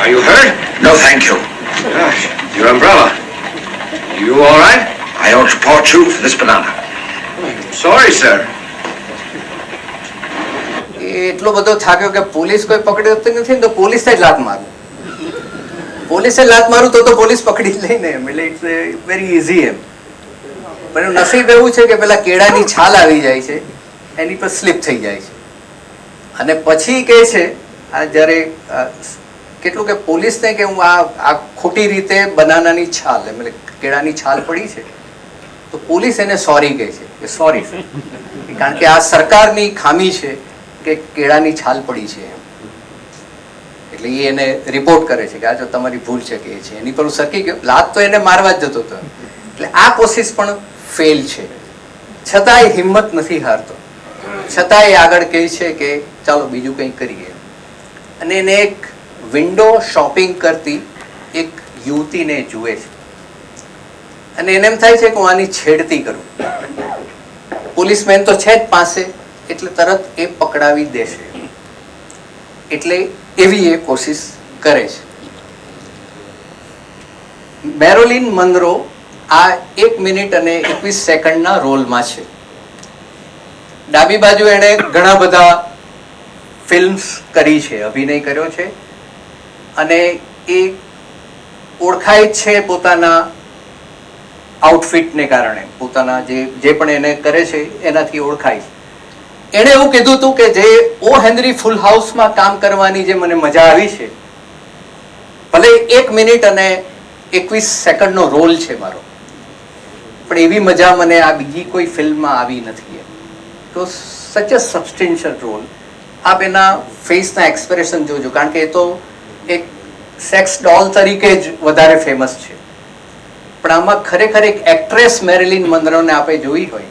Are you hurt? No, thank you. Gosh, your umbrella. You all right? I ought to report you for this banana. Sorry, sir. એટલો બધો થાક્યો કે police કોઈ પકડી નથી ને તો પોલીસે જ લાત મારું. પોલીસે લાત મારું તો પોલીસ પકડી જ લઈને એમ. એટલે ઇટ્સ વેરી ઇઝી એમ. પણ એનું નસીબ એવું છે કે પેલા કેળાની છાલ આવી જાય છે, એની પર સ્લીપ થઈ જાય છે. અને પછી કહે છે આ જ્યારે કેટલું કે પોલીસને કે હું આ ખોટી રીતે બનાનાની છાલ એટલે કેળાની છાલ પડી છે, તો પોલીસ એને સોરી કહે છે કે સોરી સર, કારણ કે આ સરકારની ખામી છે કે કેળાની છાલ પડી છે એમ. એટલે એ એને રિપોર્ટ કરે છે કે આ જો તમારી ભૂલ છે કે એ છે. એની પર હું સરકી ગયો, લાત તો એને મારવા જ જતો હતો. એટલે આ કોશિશ પણ ફેલ છે, છતાં એ હિંમત નથી હારતો, છતાં એ આગળ કહે છે કે ચાલો બીજું કંઈ કરીએ. અને એને એક વિન્ડો શોપિંગ કરતી એક યુવતીને જુએ છે અને એને એમ થાય છે કે હું આની છેડતી કરું. પોલીસમેન તો છે જ પાસે, એટલે તરત એ પકડાવી દેશે. એટલે એવી એ કોશિશ કરે છે. મેરોલિન મનરો આ 1 મિનિટ અને 21 સેકન્ડના રોલમાં છે. ડાબી બાજુ એણે ઘણા બધા ફિલ્મ્સ કરી છે, અભિનય કર્યો છે અને એ ઓળખાય છે પોતાના આઉટફિટને કારણે, પોતાના જે પણ એને કરે છે એનાથી ઓળખાય છે. એણે એવું કીધું હતું કે જે ઓ હેનરી ફૂલ હાઉસમાં કામ કરવાની જે મને મજા આવી છે, ભલે 1 મિનિટ અને 21 સેકન્ડનો રોલ છે મારો, પણ એવી મજા મને આ બીજી કોઈ ફિલ્મમાં આવી નથી. તો સચ અ સબસ્ટેન્શિયલ રોલ. આપ એના ફેસના એક્સપ્રેશન જોજો, કારણ કે એ તો એક સેક્સ ડોલ તરીકે જ વધારે ફેમસ છે, પણ આમાં ખરેખર એક એક્ટ્રેસ મેરિલિન મનરોને આપણે જોઈ હોય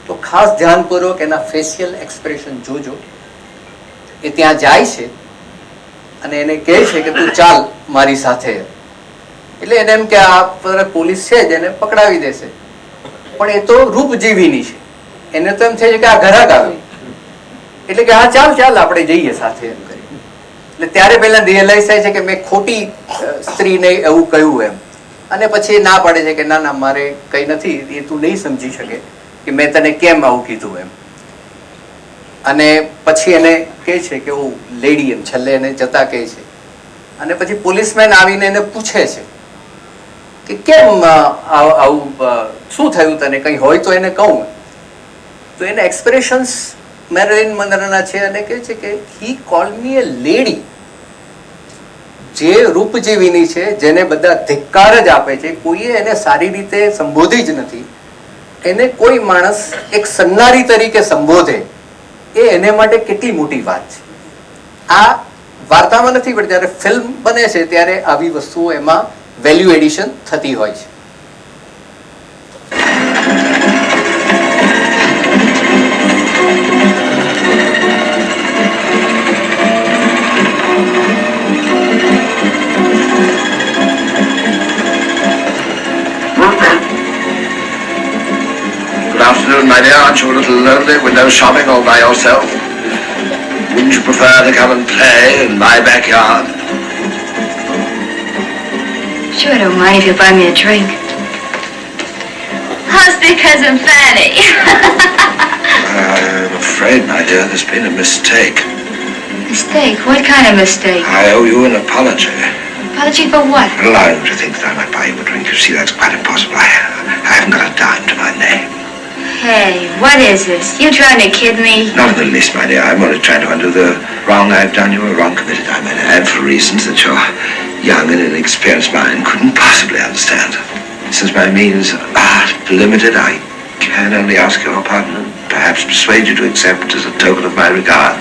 તો ખાસ ધ્યાનપૂર્વક એના ફેશિયલ એક્સપ્રેશન જોજો. એ ત્યાં જાય છે અને એને કહે છે કે તું ચાલ મારી સાથે. એટલે એને એમ કે આ પોલીસ છે જ એને પકડાવી દેશે, પણ એ તો રૂપજીવીની છે, એને તો એમ થાય છે કે આ ઘરાક આવે, એટલે કે હા ચાલ ચાલ આપણે જઈએ સાથે એમ કરી. એટલે ત્યારે પહેલા રિયલાઇઝ થાય છે કે મેં ખોટી સ્ત્રીને એવું કહ્યું એમ, અને પછી ના પાડે છે કે ના ના મારે કંઈ નથી, એ તું નહીં સમજી શકે કે મેં તને કેમ આવું કીધું એમ. અને પછી એને કહે છે કે ઓ લેડી એમ, છેલ્લે એને જતા કહે છે. અને પછી પોલીસમેન આવીને એને પૂછે છે કે કેમ આવું શું થયું તને, કંઈ હોય તો એને કહું. તો એના એક્સપ્રેશન્સ મેરિલિન મનરોના છે અને કહે છે કે હી કોલ મી એ લેડી. જે રૂપજીવીની છે, જેને બધા ધિક્કાર જ આપે છે, કોઈએ એને સારી રીતે સંબોધી જ નથી, એને કોઈ માણસ એક સન્નારી તરીકે સંબોધે, એ એને માટે કેટલી મોટી વાત છે. આ વાર્તામાં નથી, પણ જ્યારે ફિલ્મ બને છે ત્યારે આવી વસ્તુઓ એમાં વેલ્યુ એડિશન થતી હોય છે. Good afternoon, my dear. Aren't you a little lonely with no shopping all by yourself? Wouldn't you prefer to come and play in my backyard? Sure, I don't mind if you buy me a drink. How's big cousin Fanny? I'm afraid, my dear, there's been a mistake. Mistake? What kind of mistake? I owe you an apology. Apology for what? Allow me to think that I might buy you a drink. You see, that's quite impossible. I haven't got a dime to my name. Hey, what is this? You trying to kid me? Not in the least, my dear. I'm only trying to undo the wrong I've done you, a wrong committed, I might add, for reasons that your young and inexperienced mind couldn't possibly understand. Since my means are limited, I can only ask your pardon and perhaps persuade you to accept as a token of my regard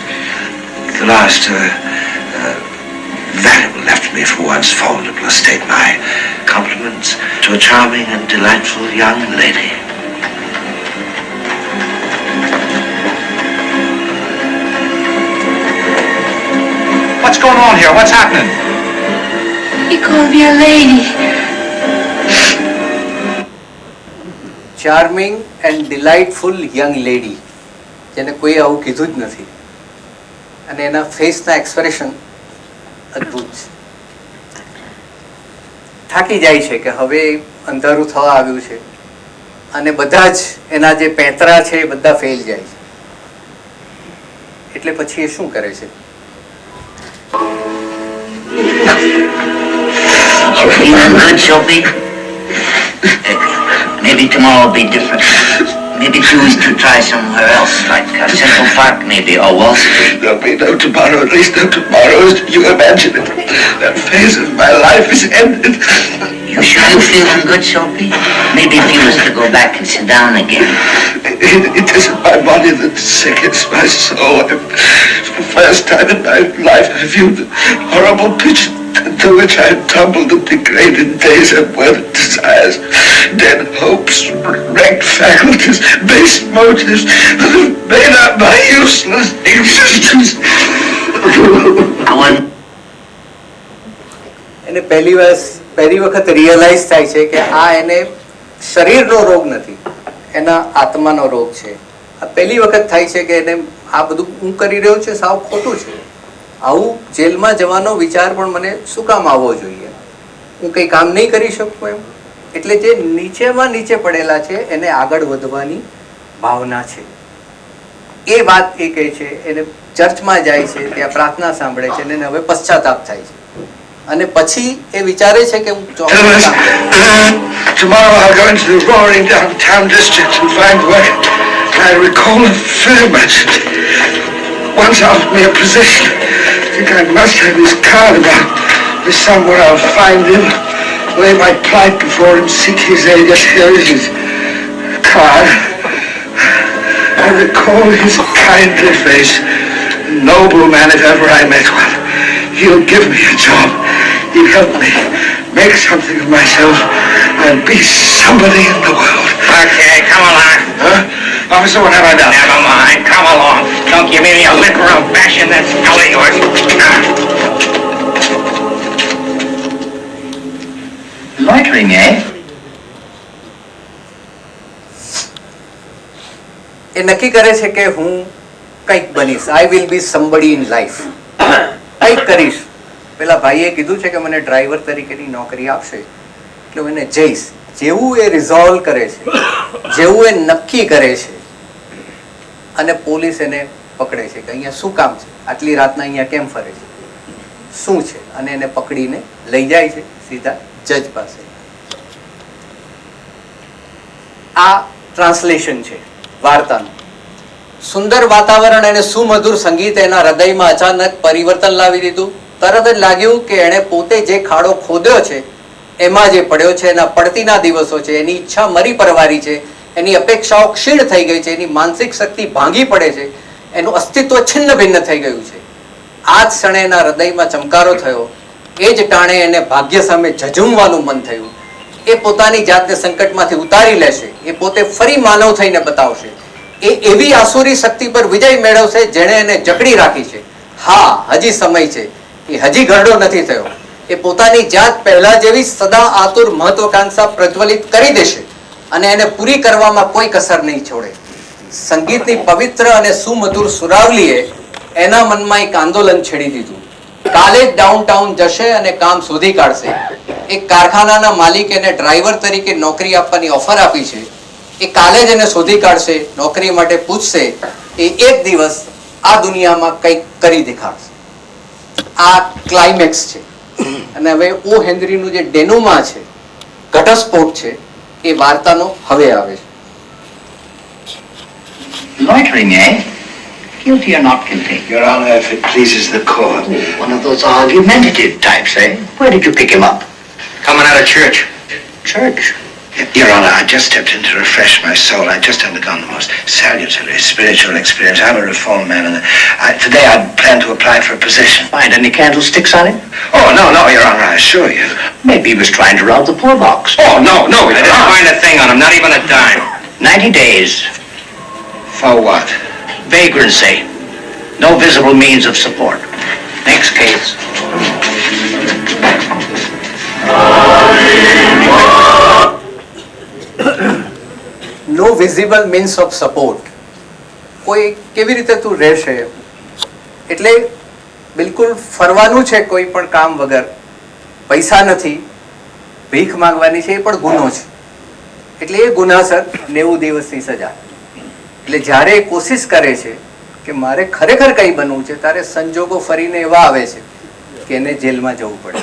the last valuable left me for once formidable estate, my compliments to a charming and delightful young lady. What's going on here? What's happening? You called me a lady. Charming and delightful young lady, જેને કોઈ આવું કીધું જ નથી. અને એના ફેસના expression અદ્ભુત છે. થાકી જાય છે કે હવે અંધારું થવા આવ્યું છે અને બધા જ એના જે પેંતરા છે એ બધા ફેલ જાય છે. એટલે પછી એ શું કરે છે? You feeling good, Sophie? Maybe tomorrow will be different. Maybe choose to try somewhere else, like Central Park maybe, or Wall Street. There'll be no tomorrow, at least no tomorrow as you imagine it. That phase of my life is ended. You sure you're feeling good, Sophie? Maybe if you was to go back and sit down again. It isn't my body that sickens my soul. For the first time in my life, I viewed the horrible pitch into which I had tumbled the degraded days of weathered desires, dead hopes, wrecked faculties, base motives that have made up my useless existence. I wasn't એને પહેલી વખત realise થાય છે કે આ એને શરીરનો રોગ નથી, એના આત્માનો રોગ છે. આ પહેલી વખત થાય છે કે એને આ બધું હું કરી રહ્યો છું સાવ ખોટું છે. આવું જેલમાં જવાનો વિચાર પણ મને શું કામ આવવો જોઈએ? હું કંઈ કામ નહીં કરી શકું એમ. એટલે જે નીચેમાં નીચે પડેલા છે એને આગળ વધવાની ભાવના છે. એ વાત એ કહે છે. એને ચર્ચમાં જાય છે, ત્યાં પ્રાર્થના સાંભળે છે અને એને હવે પશ્ચાતાપ થાય છે. અને પછી એ વિચારે છે કે હું ચોક્કસ કામ કરીશ. Tomorrow I'll go into the roaring downtown district and find work. I recall a firm merchant once offered me a position. I think I must have his card about. There's somewhere I'll find him, lay my plight before him, seek his aid. Yes, here is his card. I recall his kindly face. Noble man if ever I met one. He'll give me a job. He'll help me make something of myself. I'll be somebody in the world. Okay, come along. Huh? Officer, what have I done? Never mind, come along. Don't give me a liquor of bashing that skull of yours. loitering, eh? એ નક્કી કરે છે કે હું કંઈક બનીશ. I will be somebody in life. કંઈક કરીશ. પેલા ભાઈએ કીધું છે કે મને ડ્રાઈવર તરીકેની નોકરી આપશે એટલે હું એને જઈશ. જેવું એ રિઝોલ્વ કરે છે, જેવું એ નક્કી કરે છે અને પોલીસ એને પકડે છે કે અહીંયા શું કામ છે, આટલી રાતના અહીંયા કેમ ફરે છે, શું છે, અને એને પકડીને લઈ જાય છે સીધા જજ પાસે. આ ટ્રાન્સલેશન છે વાર્તાનું. સુંદર વાતાવરણ અને સુમધુર સંગીત એના હૃદયમાં અચાનક પરિવર્તન લાવી દીધું. તરત જ લાગ્યું કે એણે પોતે જે ખાડો ખોદ્યો છે એમાં જે પડ્યો છે, એના પડતીના દિવસો છે, એની ઈચ્છા મરી પરવારી છે, એની અપેક્ષાઓ ક્ષીણ થઈ ગઈ છે, એની માનસિક શક્તિ ભાંગી પડે છે, એનું અસ્તિત્વ છિન્ન ભિન્ન થઈ ગયું છે. આ જ ક્ષણે એના હૃદયમાં ચમકારો થયો. એ જ ટાણે એને ભાગ્ય સામે ઝઝૂમવાનું મન થયું. એ પોતાની જાતને સંકટમાંથી ઉતારી લેશે. એ પોતે ફરી માનવ થઈને બતાવશે. એ એવી આસુરી શક્તિ પર વિજય મેળવશે જેણે એને જકડી રાખી છે. હા, હજી સમય છે. એ હજી ઘરડો નથી થયો. એ પોતાની જાત પહેલા જેવી સદા આતુર મહત્વકાંક્ષા પ્રજ્વલિત કરી દેશે અને એને પૂરી કરવામાં કોઈ કસર નહીં છોડે. સંગીતની પવિત્ર અને સુમધુર સુરાવલીએ એના મનમાં એક આંદોલન છેડી દીધું. કાલે જ ડાઉનટાઉન જશે અને કામ શોધી કાઢશે. એક કારખાનાના માલિક એને ડ્રાઈવર તરીકે નોકરી આપવાની ઓફર આપી છે. એ કાલે જ એને શોધી કાઢશે, નોકરી માટે પૂછશે. એ એક દિવસ આ દુનિયામાં કંઈક કરી દેખાડશે. આ ક્લાઇમેક્સ છે. અને હવે ઓ હેનરીનું જે ડેનોમા છે, ઘટસ્ફોટ છે, એ વાર્તાનો હવે આવે છે. Loitering, eh? Guilty or not guilty? Your Honor, if it pleases the court. One of those argumentative types, eh? Where did you pick him up? Coming out of church. Church? Your Honor, I just stepped in to refresh my soul. I've just undergone the most salutary spiritual experience. I'm a reformed man, and today I plan to apply for a position. Find any candlesticks on him? Oh, no, Your Honor, I assure you. Maybe he was trying to rob the poor box. Oh, no, I didn't find a thing on him, not even a dime. 90 days. For what? Vagrancy. No visible means of support. Next case. No visible means of support. કોઈ કેવી રીતે તું રહેશે? એટલે બિલકુલ ફરવાનું છે કોઈ પણ કામ વગર, પૈસા નથી, ભીખ માંગવાની છે, એ પણ ગુનો છે. એટલે એ ગુનાસર 90 દિવસની સજા. એટલે જ્યારે એ કોશિશ કરે છે કે મારે ખરેખર કંઈ બનવું છે, ત્યારે સંજોગો ફરીને એવા આવે છે કે એને જેલમાં જવું પડે.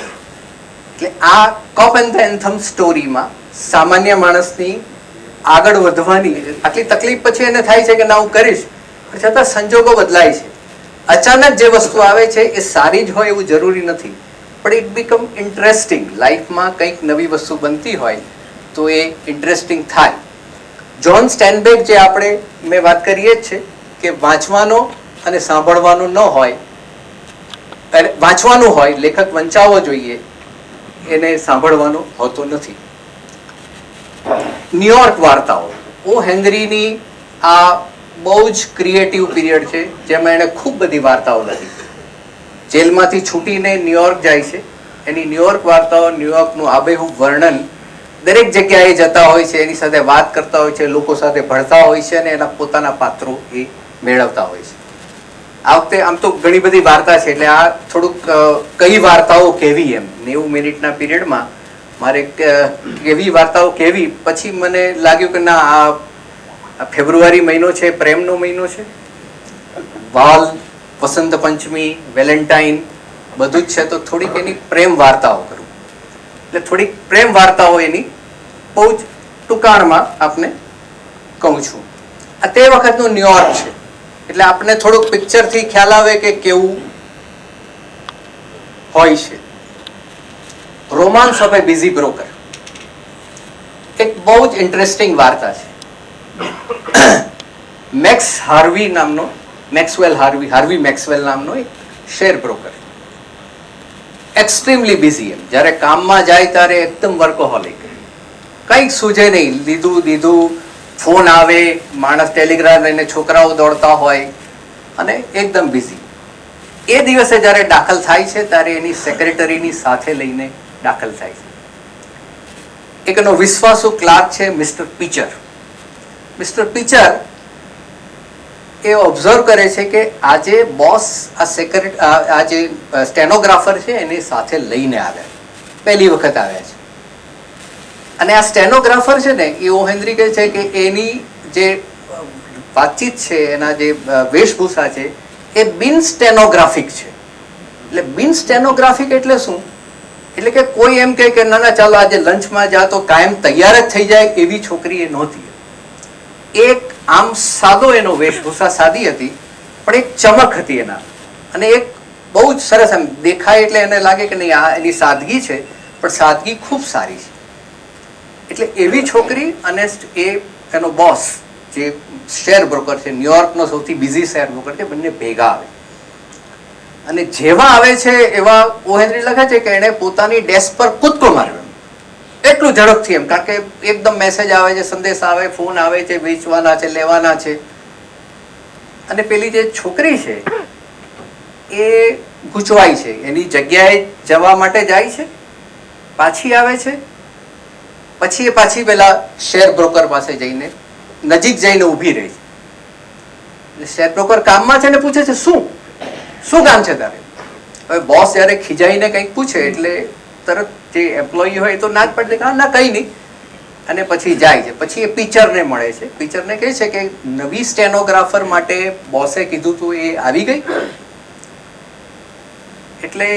એટલે આ કપ એન્ડ ધ એન્થમ સ્ટોરીમાં સામાન્ય માણસની આગળ વધવાની આટલી તકલીફ પછી એને થાય છે કે ના હું કરીશ, પણ છતાં સંજોગો બદલાય છે. અચાનક જે વસ્તુ આવે છે એ સારી જ હોય એવું જરૂરી નથી, પણ ઇટ બીકમ ઇન્ટરેસ્ટિંગ. લાઈફમાં કંઈક નવી વસ્તુ બનતી હોય તો એ ઇન્ટરેસ્ટિંગ થાય. જ્હોન સ્ટેનબેક જે મેં વાત કરીએ જ છે કે વાંચવાનો અને સાંભળવાનો ન હોય, વાંચવાનું હોય, લેખક વંચાવવો જોઈએ, એને સાંભળવાનો હોતો નથી. ન્યુયોર્ક વાર્તાઓ, ઓ હેનરીની આ બહુ જ ક્રિએટિવ પીરિયડ છે, જેમાં એણે ખૂબ બધી વાર્તાઓ લખી. જેલમાંથી છૂટીને ન્યુયોર્ક જાય છે, એની ન્યુયોર્ક વાર્તાઓ, ન્યુયોર્કનું આબેહૂબ વર્ણન, દરેક જગ્યાએ જતા હોય છે, એની સાથે વાત કરતા હોય છે, લોકો સાથે ભળતા હોય છે અને એના પોતાના પાત્રો એ મેળવતા હોય છે. આ વખતે આમ તો ઘણી બધી વાર્તા છે, એટલે આ થોડુંક કઈ વાર્તાઓ કેવી એમ 90 મિનિટના પીરિયડમાં મારે કેવી વાર્તાઓ કેવી, પછી મને લાગ્યું કે ના, આ ફેબ્રુઆરી મહિનો છે, પ્રેમનો મહિનો છે, વાલ, વસંત પંચમી, વેલેન્ટાઇન બધું જ છે, તો થોડીક એની પ્રેમ વાર્તાઓ કરું. એટલે થોડીક પ્રેમ વાર્તાઓ એની બહુ જ ટૂંકાણમાં આપને કહું છું. આ તે વખતનું ન્યુયોર્ક છે, એટલે આપને થોડુંક પિક્ચરથી ખ્યાલ આવે કે કેવું હોય છે. Romance of A busy broker એક બહુ જ ઇન્ટરેસ્ટિંગ વાર્તા છે. હાર્વી મેક્સવેલ નામનો એક શેર બ્રોકર, એક્સ્ટ્રીમલી બિઝી. એમ જ્યારે કામમાં જાય ત્યારે એકદમ વર્કોહોલિક, કંઈક સૂઝે નહીં, દીધું ફોન આવે, માણસ ટેલિગ્રામ લઈને, છોકરાઓ દોડતા હોય અને એકદમ બિઝી. એ દિવસે જ્યારે દાખલ થાય છે ત્યારે એની સેક્રેટરીની સાથે લઈને દાખલ થાય છે. એક એનો વિશ્વાસુ ક્લાર્ક છે મિસ્ટર પીચર. મિસ્ટર પીચર એ ઓબ્ઝર્વ કરે છે કે આજે બોસ આ જે સ્ટેનોગ્રાફર છે એની સાથે લઈને આવ્યા, પહેલી વખત આવ્યા છે. અને આ સ્ટેનોગ્રાફર છે ને, એ ઓ હેનરી કહે છે કે એની જે વાતચીત છે, એના જે વેશભૂષા છે, એ બિન સ્ટેનોગ્રાફિક છે. એટલે બિન સ્ટેનોગ્રાફિક એટલે શું? એટલે કે કોઈ એમ કહે કે ના ના ચાલો આજે લંચમાં જા તો કાયમ તૈયાર જ થઈ જાય એવી છોકરી એ નહોતી. એક આમ સાદો એનો વેશભૂષા સાદી હતી, પણ એક ચમક હતી એના, અને એક બહુ જ સરસ એમ દેખાય એટલે એને લાગે કે નહીં, આ એની સાદગી છે, પણ સાદગી ખૂબ સારી છે. એટલે એવી છોકરી અને એ એનો બોસ જે શેર બ્રોકર છે, ન્યુયોર્કનો સૌથી બિઝી શેર બ્રોકર છે, બંને ભેગા આવે. અને જેવા આવે છે એવા ઓ હેનરી લખે છે કે એણે પોતાની ડેસ્ક પર કૂદકો માર્યો, એટલું ઝડપથી એમ, કારણ કે એકદમ મેસેજ આવે છે, સંદેશ આવે, ફોન આવે છે, વેચવાના છે, લેવાના છે. અને પેલી જે છોકરી છે એ ગૂંચવાય છે, એની જગ્યાએ જવા માટે જાય છે, પાછી આવે છે, પછી એ પાછી પેલા શેર બ્રોકર પાસે જઈને નજીક જઈને ઊભી રહી છે. એટલે શેર બ્રોકર કામમાં છે ને પૂછે છે, શું કામ છે તારે? હવે બોસ જયારે ખીજાઈને કંઈક પૂછે એટલે તરત જે એમ્પ્લોયી હોય તો ના જ પડે કે ના કંઈ નહીં, અને પછી જાય છે. પછી એ પીચરને મળે છે. પીચરને કહે છે કે નવી સ્ટેનોગ્રાફર માટે બોસે કીધું તું એ આવી ગઈ? એટલે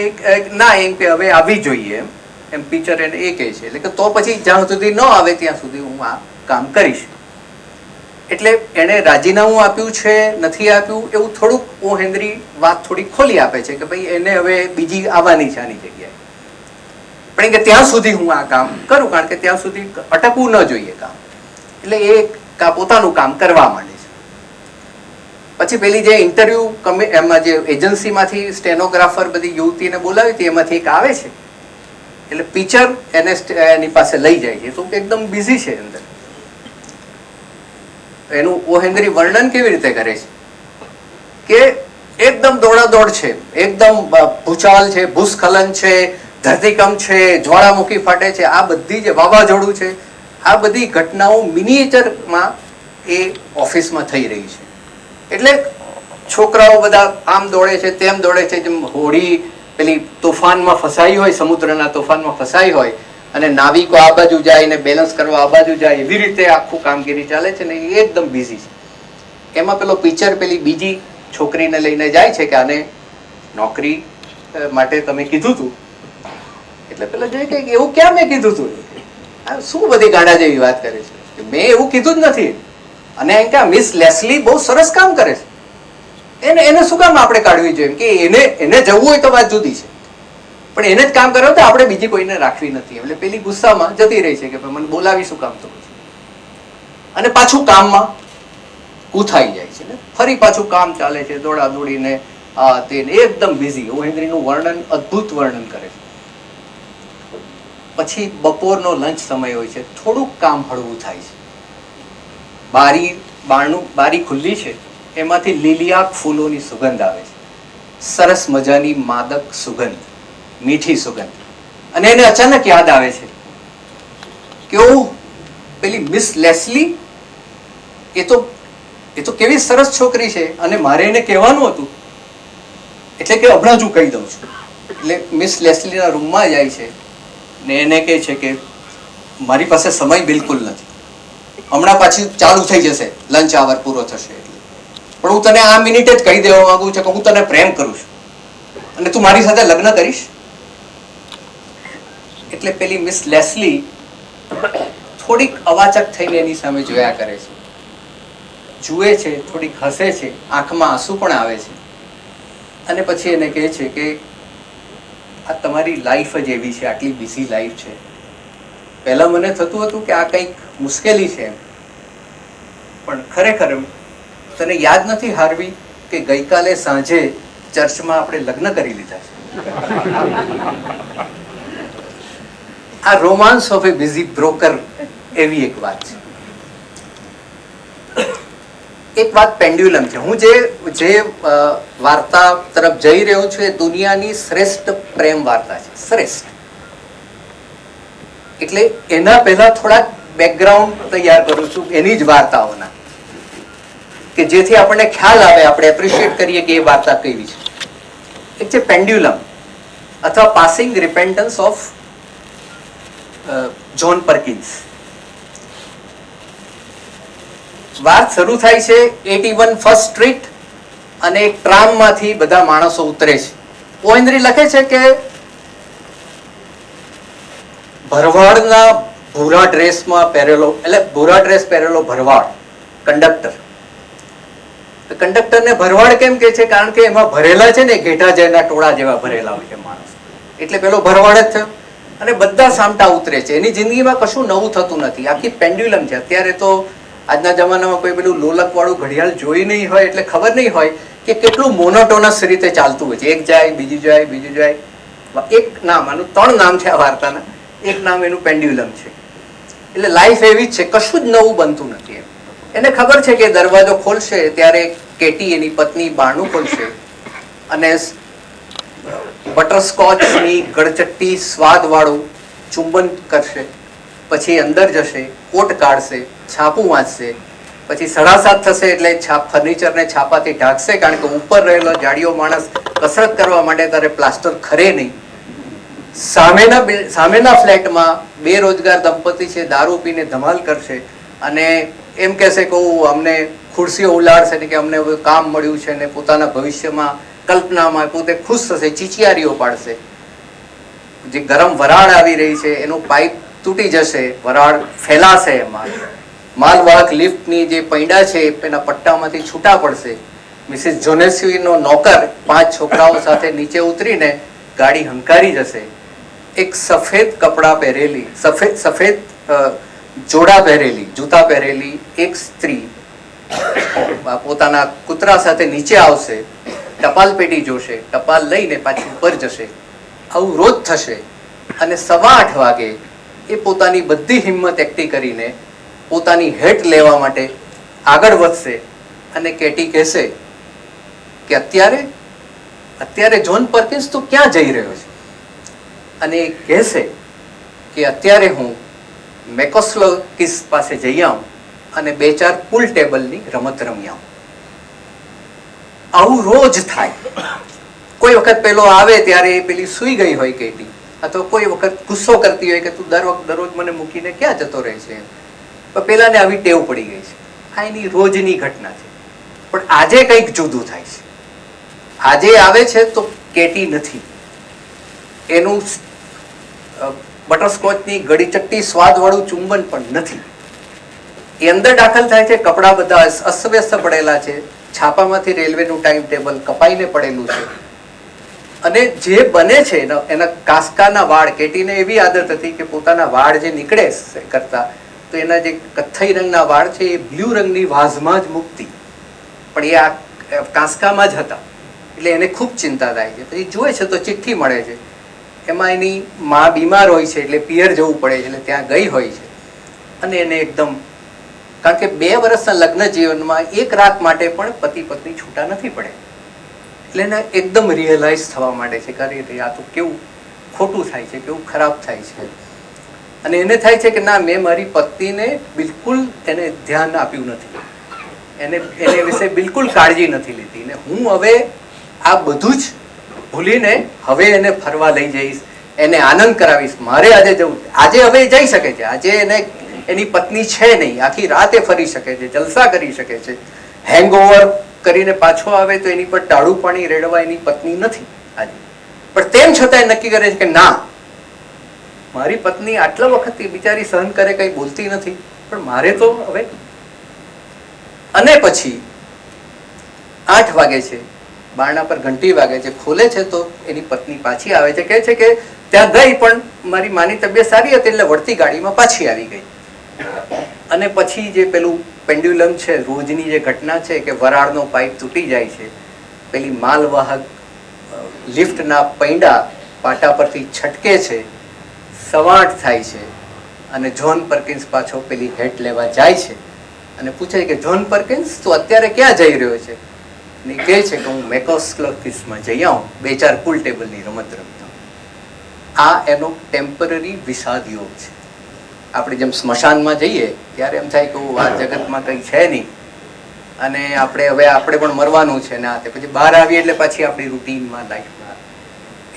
ના, એમ કે હવે આવી જોઈએ એમ પીચર એને એ કહે છે. એટલે કે તો પછી જ્યાં સુધી ન આવે ત્યાં સુધી હું આ કામ કરીશ. એટલે એણે રાજીનામું આપ્યું છે, નથી આપ્યું, એવું થોડુંક ઓ હેનરી વાત થોડી ખોલી આપે છે કે ભાઈ એને હવે બીજી આવવાની છે આની જગ્યાએ, પણ કે ત્યાં સુધી હું આ કામ કરું, કારણ કે ત્યાં સુધી અટકવું ન જોઈએ કામ. એટલે એ પોતાનું કામ કરવા માંડે છે. પછી પેલી જે ઇન્ટરવ્યુ એમાં જે એજન્સીમાંથી સ્ટેનોગ્રાફર બધી યુવતીને બોલાવી હતી એમાંથી એક આવે છે. એટલે પીચર એને એની પાસે લઈ જાય છે, તો એકદમ બિઝી છે અંદર. એનું ઓ હેનરી વર્ણન કેવી રીતે કરે છે કે એકદમ દોડાદોડ છે, એકદમ ભૂચાલ છે, ભૂસ્ખલન છે, ધરતીકંપ છે, જ્વાળામુખી ફાટે છે, આ બધી જે વાવાઝોડું છે, આ બધી ઘટનાઓ મિનિએચરમાં એ ઓફિસમાં થઈ રહી છે. એટલે છોકરાઓ બધા આમ દોડે છે તેમ દોડે છે, જેમ હોડી પેલી તોફાનમાં ફસાઈ હોય, સમુદ્રના તોફાનમાં ફસાઈ હોય, અને નાવિકો આ બાજુ જાય ને બેલેન્સ કરવા આ બાજુ જાય, એવી રીતે આખું કામગીરી ચાલે છે ને એ એકદમ બિઝી છે. એમાં પેલો પિક્ચર પેલી બીજી છોકરીને લઈને જાય છે કે આને નોકરી માટે તમે કીધું હતું, એટલે પેલો જોઈએ કે એવું ક્યાં મેં કીધું હતું, શું બધી ગાંડા જેવી વાત કરે છે, મેં એવું કીધું જ નથી. અને એમ કે મિસ લેસ્લી બહુ સરસ કામ કરે છે, એને શું કામ આપણે કાઢવી જોઈએ, કે એને જવું હોય તો વાત જુદી છે, પણ એને જ કામ કર્યો તો આપણે બીજી કોઈને રાખવી નથી. એટલે પેલી ગુસ્સામાં જતી રહી છે કે મને બોલાવી શું કામ તો, અને પાછું કામમાં ગૂંથાઈ જાય છે ને ફરી પાછું કામ ચાલે છે, દોડા દોડીને આ તે એકદમ બિઝી. હેનરીનું વર્ણન અદ્ભુત વર્ણન કરે છે. પછી બપોરનો લંચ સમય હોય છે, થોડુંક કામ હળવું થાય છે, બારી ખુલ્લી છે, એમાંથી લીલિયા ફૂલોની સુગંધ આવે છે, સરસ મજાની માદક સુગંધ, મીઠી સુગંધ. અને એને અચાનક યાદ આવે છે કે પેલી મિસ લેસ્લી એ તો કેવી સરસ છોકરી છે, અને મારે એને કહેવાનું હતું, એટલે કે હમણાં જ હું કહી દઉં છું. એટલે મિસ લેસ્લીના રૂમમાં જાય છે ને એને કહે છે કે મારી પાસે સમય બિલકુલ નથી, હમણાં પાછી ચાલુ થઈ જશે, લંચ આવર પૂરો થશે એટલે, પણ હું તને આ મિનિટે જ કહી દેવા માંગુ છું કે હું તને પ્રેમ કરું છું અને તું મારી સાથે લગ્ન કરીશ. એટલે પેલી મિસ લેસ્લી થોડીક અવાચક થઈને એની સામે જોયા કરે છે, જુએ છે, થોડીક હસે છે, આંખમાં આંસુ પણ આવે છે, અને પછી એને કહે છે કે આ તમારી લાઈફ જ એવી છે, આટલી બિઝી લાઈફ છે. પહેલા મને થતું હતું કે આ કંઈક મુશ્કેલી છે, પણ ખરેખર તને યાદ નથી હાર્વી કે ગઈકાલે સાંજે ચર્ચમાં આપણે લગ્ન કરી લીધા છે. આ romance of A busy broker એવી એક વાત છે. એક વાત પેન્ડ્યુલમ છે. હું જે વાર્તા તરફ જઈ રહ્યો છું એ દુનિયાની શ્રેષ્ઠ પ્રેમ વાર્તા છે, શ્રેષ્ઠ. એટલે એના પહેલા થોડાક બેકગ્રાઉન્ડ તૈયાર કરું છું એની જ વાર્તાઓના, કે જેથી આપણને ખ્યાલ આવે, આપણે એપ્રિશિએટ કરીએ કે એ વાર્તા કેવી છે. એક છે પેન્ડ્યુલમ અથવા પાસિંગ રિપેન્ટન્સ ઓફ જ્હોન પરકિન્સ. વાત શરૂ થાય છે 81 ફર્સ્ટ સ્ટ્રીટ, અને એક ટ્રામમાંથી બધા માણસો ઉતરે છે. ઓ હેનરી લખે છે કે ભરવાડના ભૂરા ડ્રેસમાં પહેરેલો, એટલે ભૂરા ડ્રેસ પહેરેલો ભરવાડ કંડક્ટર. કંડક્ટરને ભરવાડ કેમ કે છે? કારણ કે એમાં ભરેલા છે ને ઘેટા જેના ટોળા જેવા ભરેલા હોય છે માણસ, એટલે પેલો ભરવાડ જ થયો. અને બધા સામટા ઉતરે છે. એની જિંદગીમાં કશું નવું થતું નથી. આખી પેન્ડ્યુલમ છે. અત્યારે તો આજના જમાનામાં કોઈ પેલું લોલક વાળું ઘડિયાળ જોઈ નહીં હોય એટલે ખબર નહીં હોય કે કેટલું મોનોટોનસ રીતે ચાલતું હોય છે. એક જાય, બીજું જાય, બીજું જાય. એક નામ, આનું 3 નામ છે આ વાર્તાના. એક નામ એનું પેન્ડ્યુલમ છે. એટલે લાઈફ એવી જ છે, કશું જ નવું બનતું નથી. એને ખબર છે કે દરવાજો ખોલશે ત્યારે કેટી એની પત્ની બારણું ખોલશે અને બટરસ્કોચની ગળચટ્ટી સ્વાદવાળું ચુંબન કરશે, પછી અંદર જશે, કોટ કાઢશે, છાપું વાંચશે, પછી 7:30 થશે એટલે ફર્નિચરને છાપાથી ઢાંકશે, કારણ કે ઉપર રહેલો જાડિયો માણસ કસરત કરવા માટે તારે પ્લાસ્ટર ખરે નહીં. સામેના ફ્લેટમાં બેરોજગાર દંપતી છે, દારૂ પીને ધમાલ કરશે અને એમ કહેશે કે અમને ખુરશીઓ ઉલાડશે ને કે અમને કામ મળ્યું છે, ને પોતાના ભવિષ્યમાં કલ્પનામાં પોતે ખુશ થશે, ચીચિયારીઓ પાડશે. જે ગરમ વરાળ આવી રહી છે એનું પાઇપ તૂટી જશે, વરાળ ફેલાશે, એમાં માલવાહક લિફ્ટની જે પૈડા છે એના પટ્ટામાંથી છૂટા પડશે. મિસિસ જોનેસીનો નોકર 5 છોકરાઓ સાથે નીચે ઉતરીને ગાડી હંકારી જશે. એક સફેદ કપડાં પહેરેલી, સફેદ જોડા પહેરેલી, જૂતા પહેરેલી એક સ્ત્રી પોતાના કૂતરા સાથે નીચે આવશે, ટપાલ પેટી જોશે, ટપાલ લઈને પાછી ઉપર જશે. આવું રોજ થશે. અને 8:15 વાગે એ પોતાની બધી હિંમત એકઠી કરીને પોતાની હેટ લેવા માટે આગળ વધશે અને કેટી કહેશે કે અત્યારે જ્હોન પરકિન્સ તું ક્યાં જઈ રહ્યો છે? અને એ કહેશે કે અત્યારે હું મેકોસ્લોકિસ પાસે જઈ આવું અને 2-4 પુલ ટેબલની રમત રમી આવું. આવું રોજ થાય. કોઈ વખત પેલો આવે ત્યારે એ પેલી સૂઈ ગઈ હોય કેટી, અથવા કોઈ વખત ગુસ્સો કરતી હોય કે તું દરરોજ મને મૂકીને ક્યાં જતો રહે છે, પણ પેલાને આવી ટેવ પડી ગઈ છે. આ એની રોજની ઘટના છે. પણ આજે કંઈક જુદું થાય છે. આજે આવે છે તો કેટી નથી, એનું બટરસ્કોચની ગળીચટ્ટી સ્વાદવાળું ચુંબન પણ નથી. એ અંદર દાખલ થાય છે, કપડા બધા અસ્તવ્યસ્ત પડેલા છે, છાપામાંથી રેલવેનું ટાઈમ ટેબલ કપાઈને પડેલું છે, અને જે બને છે એના કાસકાના વાળ, કેટીને એવી આદત હતી કે પોતાના વાળ જે નીકળે કરતા તો એના જે કથ્થઈ રંગના વાળ છે એ બ્લુ રંગની વાઝમાં જ મૂકતી, પણ એ આ કાંસકામાં જ હતા. એટલે એને ખૂબ ચિંતા થાય છે. પછી જુએ છે તો ચિઠ્ઠી મળે છે, એમાં એની માં બીમાર હોય છે એટલે પિયર જવું પડે છે, એટલે ત્યાં ગઈ હોય છે. અને એને એકદમ, કારણ કે 2 વર્ષના લગ્ન જીવનમાં એક રાત માટે પણ પતિ પત્ની છૂટા નથી પડે, એટલે એને એકદમ રિયલાઇઝ થવા માંડે છે કે અરે આ તો કેવું ખોટું થાય છે, કેવું ખરાબ થાય છે. અને એને થાય છે કે ના, મેં મારી પત્નીને બિલકુલ એને ધ્યાન આપ્યું નથી, એને વિશે બિલકુલ કાળજી નથી લીધી, ને હું હવે આ બધું જ ભૂલીને હવે એને ફરવા લઈ જઈશ, એને આનંદ કરાવીશ. મારે આજે જવું, આજે હવે જઈ શકે છે, આજે એને એની પત્ની છે નહીં, આખી રાતે ફરી શકે છે, જલસા કરી શકે છે. હેંગઓવર કરીને પાછો આવે તો એની પર ટાળું પાણી રેડવા એની પત્ની નથી આજે. પણ તેમ છતાં નક્કી કરે છે કે ના, મારી પત્ની આટલા વખતથી બિચારી સહન કરે, કઈ બોલતી નથી, પણ મારે તો હવે. અને પછી 8 વાગે છે, બારણા પર ઘંટી વાગે છે, ખોલે છે તો એની પત્ની પાછી આવે છે, કહે છે કે ત્યાં ગઈ પણ મારી માની તબિયત સારી હતી એટલે વળતી ગાડીમાં પાછી આવી ગઈ. અને પછી જે પેલું પેન્ડ્યુલમ છે, રોજની જે ઘટના છે કે વરાળનો પાઇપ તૂટી જાય છે, પેલી માલવાહક લિફ્ટના પૈડા પાટા પરથી છટકે છે, સવાટ થાય છે, અને જ્હોન પરકિન્સ પાછો પેલી હેટ લેવા જાય છે અને પૂછે કે જ્હોન પરકિન્સ તું અત્યારે ક્યાં જઈ રહ્યો છે? ને કહે છે કે હું મેકોસ ક્લર્કિસમાં જઈ આવું 2-4 પુલ ટેબલની રમત રમતો. આ એનો ટેમ્પરરી વિષાદ યોગ છે. આપણે જેમ સ્મશાનમાં જઈએ ત્યારે એમ થાય કે આ જગતમાં કંઈ છે નહીં અને આપણે પણ મરવાનું છે ને, આ પછી બહાર આવીએ એટલે પાછી આપણી રૂટીનમાં લાઈફમાં.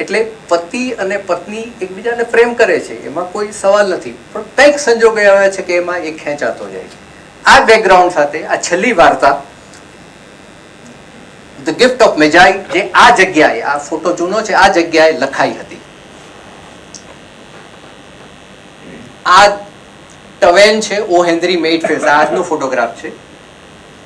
એટલે પતિ અને પત્ની એકબીજાને પ્રેમ કરે છે, એમાં કોઈ સવાલ નથી, પણ કંઈક સંજોગો આવ્યા છે કે એમાં એક ખેંચાતો જાય છે. આ બેકગ્રાઉન્ડ સાથે આ છેલ્લી વાર્તા ધ ગિફ્ટ ઓફ મેજાઈ, જે આ જગ્યાએ, આ ફોટો જૂનો છે, આ જગ્યાએ લખાઈ હતી. આ ટવેન છે, ઓ હેનરી મેઇડફિલ્ડ, આજનો ફોટોગ્રાફ છે.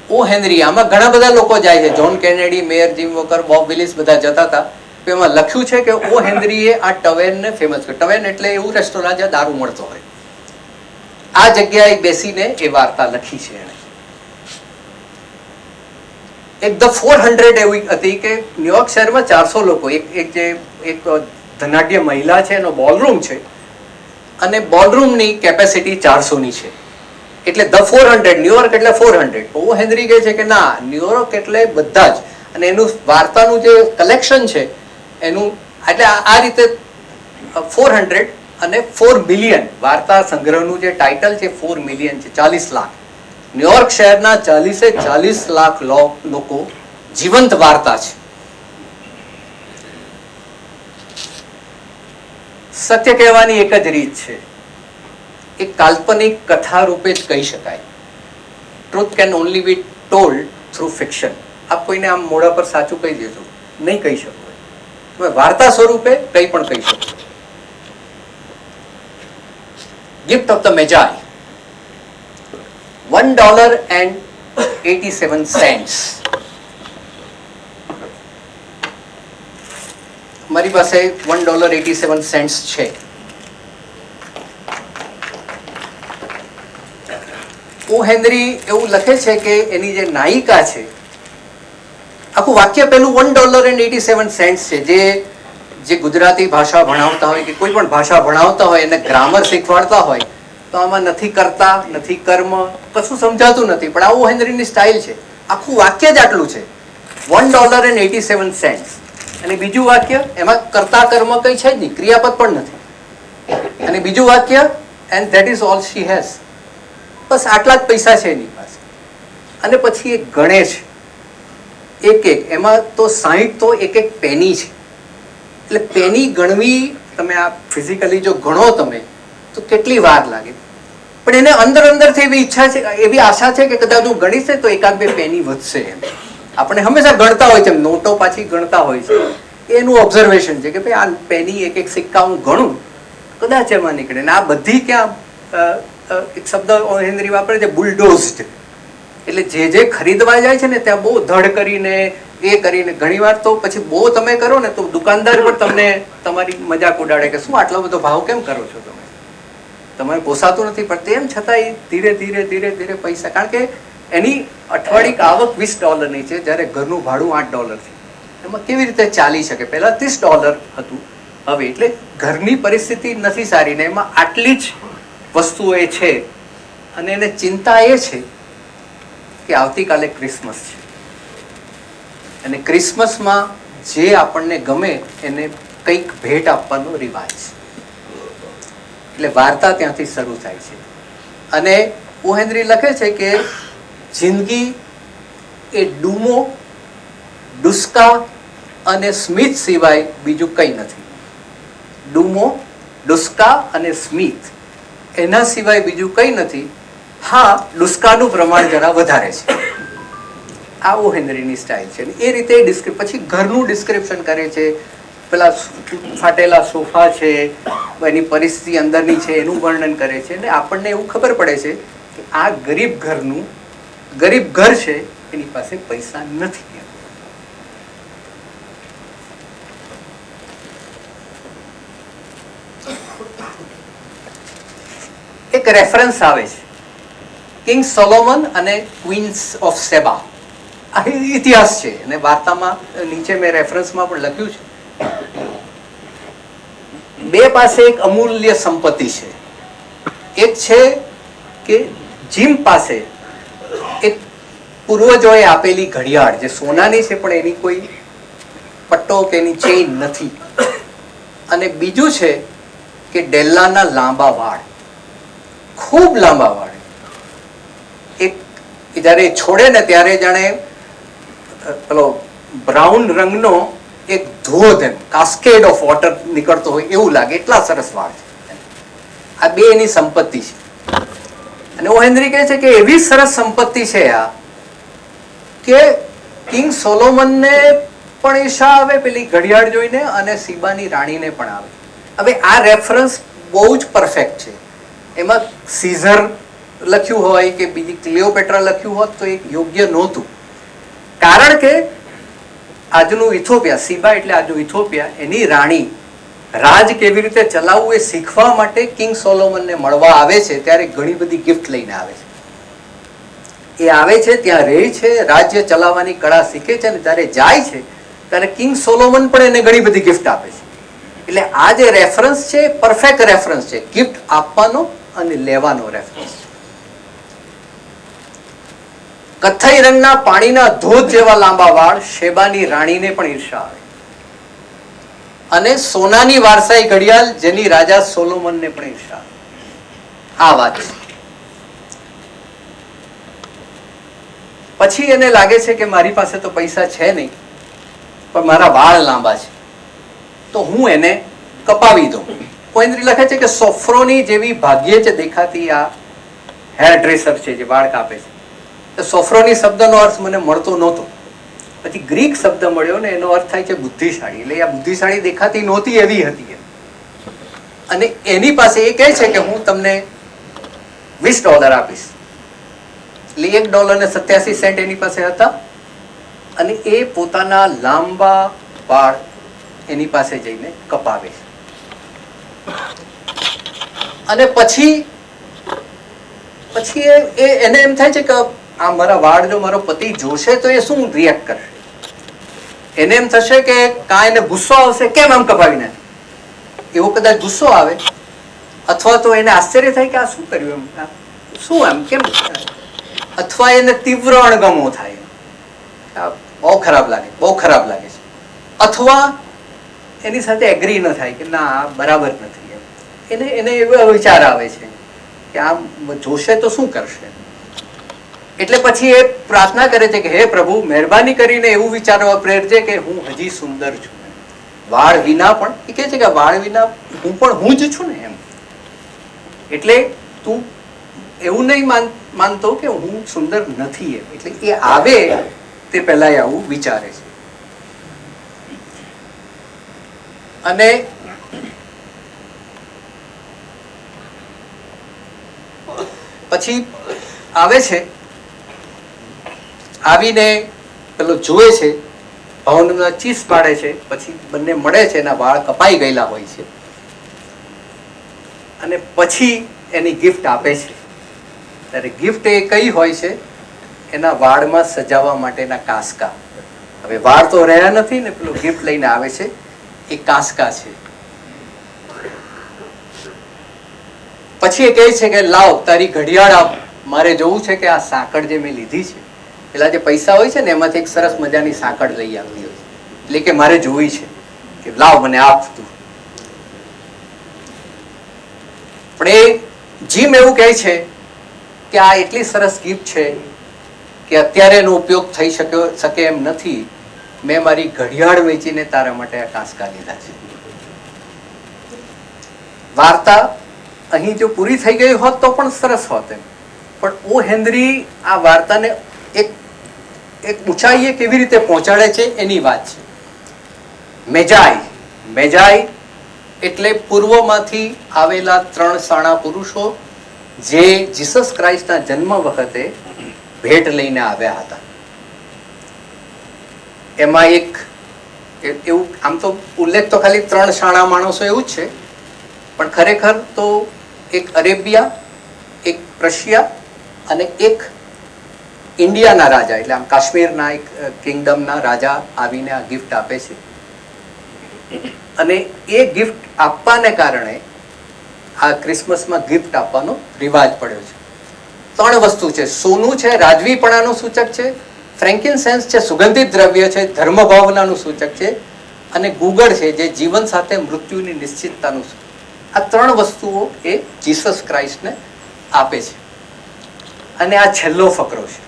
ઓ હેનરી, આમાં ઘણા બધા લોકો જાય છે, John Kennedy, mayor Jim Walker, Bob Willis બધા જતા હતા. એમાં લખ્યું છે કે ઓ હેનરીએ આ ટવેનને ફેમસ કર્યું. ટવેન એટલે એવું રેસ્ટોરન્ટ જ્યાં દારૂ મળતો હોય. આ જગ્યાએ બેસીને એ વાર્તા લખી છે એણે. એક ધ 400 એવી હતી કે ન્યુયોર્ક શહેરમાં 400 લોકો, એક ધનાઢ્ય મહિલા છે, એનો બોલરૂમ છે, અને બોલરૂમની કેપેસિટી 400 ની છે. એટલે ધ 400, ન્યુયોર્ક એટલે 400. ઓ હેનરી કહે છે કે ના, ન્યુયોર્ક એટલે બધા જ. અને એનું વાર્તાનું જે કલેક્શન છે એનું, એટલે આ રીતે 400 અને 4 મિલિયન વાર્તા સંગ્રહનું જે ટાઇટલ છે 4 મિલિયન છે, 40 લાખ. ન્યુયોર્ક શહેરના 40 લાખ લોકો જીવંત વાર્તા છે. સત્ય કહેવાની એક જ રીત છે, એ કાલ્પનિક કથા રૂપે જ કહી શકાય. Truth can only be told through fiction. આપ કોઈને આમ મોઢા પર સાચું કહી દેજો, નહીં કહી શકો. તમે વાર્તા સ્વરૂપે કંઈ પણ કહી શકો. Gift of the Magi, $1.87. મારી પાસે $1.87 છે. ઓ હેનરી એવું લખે છે કે એની જે નાયિકા છે, આખું વાક્ય પેલું $1.87 છે. જે ગુજરાતી ભાષા ભણાવતા હોય કે કોઈ પણ ભાષા ભણાવતા હોય એને ગ્રામર શીખવાડતા હોય તો આમાં નથી કરતા, નથી કર્મ, કશું સમજાતું નથી. પણ આ ઓ હેનરીની સ્ટાઇલ છે. આખું વાક્ય જ આટલું છે, $1.87. અને બીજું વાક્ય, એમાં કર્તા કર્મ કઈ છે જ નહીં, ક્રિયાપદ પણ નથી. અને બીજું વાક્ય, and that is all she has. બસ આટલા જ પૈસા છે એની પાસે. અને પછી એ ગણે છે, એક એમાં તો 60 તો એક પેની છે. એટલે પેની ગણવી તમે આ ફિઝિકલી જો ગણો તમે તો કેટલી વાર લાગે, પણ એને અંદરથી એવી ઈચ્છા છે, એવી આશા છે કે કદાચ હું ગણીશ ને તો એકાદ બે પેની વધશે એમ. આપણે હંમેશા ગણતા હોય છે, નોટો પાછી ગણતા હોય છે, એનું ઓબ્ઝર્વેશન છે કે ભાઈ આ પેની એક સિક્કા હું ગણું કદાચ એમાં નીકળે. ને આ બધી ક્યાં એક શબ્દ હેનરી વાપરે છે, બુલડોઝડ. એટલે જે ખરીદવા જાય છે ને ત્યાં બહુ ધડ કરીને એ કરીને ઘણી વાર તો પછી બહુ તમે કરો ને તો દુકાનદાર પણ તમને તમારી મજાક ઉડાડે કે શું આટલો બધો ભાવ કેમ કરો છો તમે, તમારે પોસાતું નથી. પણ તેમ છતાં ધીરે ધીરે પૈસા, કારણ કે એની અઠવાડિક આવક $20 છે, જ્યારે ઘરનું ભાડું $8 છે. એમાં કેવી રીતે ચાલી શકે? પહેલા $30 હતું, હવે એટલે ઘરની પરિસ્થિતિ નથી સારી ને એમાં આટલી જ વસ્તુઓ એ છે. અને એને ચિંતા એ છે કે આવતીકાલે ક્રિસમસ છે અને ક્રિસમસમાં જે આપણને ગમે એને કંઈક ભેટ આપવાનો રિવાજ છે. એટલે વાર્તા ત્યાંથી શરૂ થાય છે. અને ઓ હેનરી લખે છે કે જિંદગી એ ડૂમો, ડુસ્કા અને સ્મિથ સિવાય બીજું કંઈ નથી. ડૂમો, ડુસ્કા અને સ્મિથ એના સિવાય બીજું કંઈ નથી. હા, ડુસ્કાનું પ્રમાણ જરા વધારે છે. આ ઓ હેનરીની સ્ટાઇલ છે. એ રીતે પછી ઘરનું ડિસ્ક્રિપ્શન કરે છે. પેલા ફાટેલા સોફા છે, એની પરિસ્થિતિ અંદરની છે એનું વર્ણન કરે છે. અને આપણને એવું ખબર પડે છે કે આ ગરીબ ઘર છે, એની પાસે પૈસા નથી. એક રેફરન્સ આવે છે, કિંગ સોલોમન અને ક્વીન્સ ઓફ સેબા. આ ઇતિહાસ છે અને વાર્તામાં નીચે મેં રેફરન્સમાં પણ લખ્યું છે. બે પાસે એક અમૂલ્ય સંપત્તિ છે. એક છે કે જીમ પાસે એક પૂર્વજોએ આપેલી ઘડિયાળ જે સોનાની છે પણ એની કોઈ પટ્ટો કે એની ચેઇન નથી. અને બીજું છે કે ડેલ્લાના લાંબા વાળ, ખૂબ લાંબા વાળ. એક જયારે છોડે ને ત્યારે જાણે પેલો બ્રાઉન રંગનો એક ધોધ, એમ કાસ્કેડ ઓફ વોટર નીકળતો હોય એવું લાગે, એટલા સરસ વાળ છે. આ બે એની સંપત્તિ છે. અને ઓ હેનરી કહે છે કે એવી સરસ સંપત્તિ છે આ કે કિંગ સોલોમનને પણ ઈર્ષા આવે પેલી ઘડિયાળ જોઈને અને સીબાની રાણીને પણ આવે. હવે આ રેફરન્સ બહુ જ પરફેક્ટ છે. એમાં સીઝર લખ્યું હોય કે બીજી ક્લિયોપેટ્રા લખ્યું હોત તો એ યોગ્ય નહોતું. કારણ કે આજનું ઇથોપિયા, સીબા એટલે આજનું ઇથોપિયા, એની રાણી રાજ કેવી રીતે ચલાવવું એ શીખવા માટે કિંગ સોલોમનને મળવા આવે છે. ત્યારે ઘણી બધી ગિફ્ટ લઈને આવે છે. એ આવે છે, ત્યાં રહે છે, રાજ્ય ચલાવવાની કળા શીખે છે. અને જ્યારે જાય છે ત્યારે કિંગ સોલોમન પણ એને ઘણી બધી ગિફ્ટ આપે છે. એટલે આ જે રેફરન્સ છે પરફેક્ટ રેફરન્સ છે, ગિફ્ટ આપવાનો અને લેવાનો રેફરન્સ છે. કથ્થઈ રંગના પાણીના ધોધ જેવા લાંબા વાળ શેબાની રાણીને પણ ઈર્ષા આવે. અને સોનાની વારસાઈ ઘડિયાળ જેની રાજા સોલોમનને પણ ઈર્ષા આવે. આ વાત છે. પછી એને લાગે છે કે મારી પાસે તો પૈસા છે નહીં, પણ મારા વાળ લાંબા છે તો હું એને કપાવી દઉં. હેનરી લખે છે કે સોફ્રોની જેવી ભાગ્યે જ દેખાતી આ હેર ડ્રેસર છે જે વાળ કાપે છે. સોફ્રોની શબ્દનો અર્થ મને મળતો નહોતો. પછી ગ્રીક શબ્દ મળ્યો ને એનો અર્થ થાય છે બુદ્ધિશાળી. એટલે આ બુદ્ધિશાળી દેખાતી નહોતી એવી હતી. અને એની પાસે એ કહે છે કે હું તમને $20 આપીશ. એટલે $1.87 એની પાસે હતા. અને એ પોતાના લાંબા વાળ એની પાસે જઈને કપાવે છે. અને પછી એને એમ થાય છે કે આ મારા વાળ જો મારો પતિ જોશે તો એ શું રિએક્ટ કરશે. એને એમ થશે કે કાં એને ગુસ્સો આવશે, કેમ આમ કપાવી નાખે, એવો કદાચ ગુસ્સો આવે. અથવા તો એને આશ્ચર્ય થાય કે આ શું કર્યું, એમ શું એમ કેમ. અથવા એને તીવ્ર અણગમો થાય, બહુ ખરાબ લાગે છે. અથવા એની સાથે એગ્રી ન થાય કે ના આ બરાબર નથી. એને એવો વિચાર આવે છે કે આમ જોશે તો શું કરશે. એટલે પછી એ પ્રાર્થના કરે છે કે હે પ્રભુ, મહેરબાની કરીને એવું વિચારવા પ્રેરજે કે હું હજી સુંદર છું. વાળ વિના પણ એ કહે છે કે વાળ વિના હું જ છું ને એમ. એટલે તું એવું નહીં માનતો કે હું સુંદર નથી એમ. એટલે એ આવે તે પહેલા આવું વિચારે છે. અને પછી આવે છે, આવીને પેલો જોવે છે, ભાવના ચીસ પાડે છે, પછી બંને મળે છે, એના વાળ કપાઈ ગયેલા હોય છે અને પછી એની ગિફ્ટ આપે છે. ત્યારે ગિફ્ટ એ કઈ હોય છે? એના વાળમાં સજાવવા માટેના કાંસકા. હવે વાળ તો રહ્યા નથી ને, પેલો ગિફ્ટ લઈને આવે છે, એ કાંસકા છે. પછી એ કહે છે કે લાવ તારી ઘડિયાળ આપ, મારે જોવું છે કે આ સાંકળ જે મેં લીધી છે, પેલા જે પૈસા હોય છે ને એમાંથી એક સરસ મજાની સાંકળ લઈ આવી હોય, એટલે કે મારે જોવી છે, કે લાવ મને આપ તું. પણ એ જીમ એવું કહે છે કે આ એટલી સરસ ગિફ્ટ છે કે અત્યારે એનો ઉપયોગ થઈ શકે એમ નથી. મેં મારી ઘડિયાળ વેચીને તારા માટે આ કાંસકા લીધા છે. વાર્તા અહીં જો પૂરી થઈ ગઈ હોત તો પણ સરસ હોત એમ. પણ ઓ હેનરી આ વાર્તાને એક ઊંચાઈએ કેવી રીતે પહોંચાડે છે એની વાત છે. મેજાઈ એટલે પૂર્વમાંથી આવેલા 3 શાણા પુરુષો જે જીસસ ક્રાઇસ્ટના જન્મ વખતે ભેટ લઈને આવ્યા હતા. એમાં એક એવું, આમ તો ઉલ્લેખ તો ખાલી 3 શાણા માણસો એવું જ છે, પણ ખરેખર તો એક અરેબિયા, એક પ્રશિયા અને એક ઇન્ડિયાના રાજા, એટલે આમ કાશ્મીરના એક કિંગડમના રાજા આવીને આ ગિફ્ટ આપે છે. અને એ ગિફ્ટ આપવાને કારણે આ ક્રિસમસમાં ગિફ્ટ આપવાનો રિવાજ પડ્યો છે. 3 વસ્તુ છે. સોનું છે, રાજવીપણાનું સૂચક છે. ફ્રેન્કિનસેન્સ છે, સુગંધિત દ્રવ્ય છે, ધર્મભાવનાનું સૂચક છે. અને ગુગળ છે, જે જીવન સાથે મૃત્યુની નિશ્ચિતતાનું સૂચક. આ 3 વસ્તુઓ એ જીસસ ક્રાઇસ્ટને આપે છે. અને આ છેલ્લો ફકરો છે,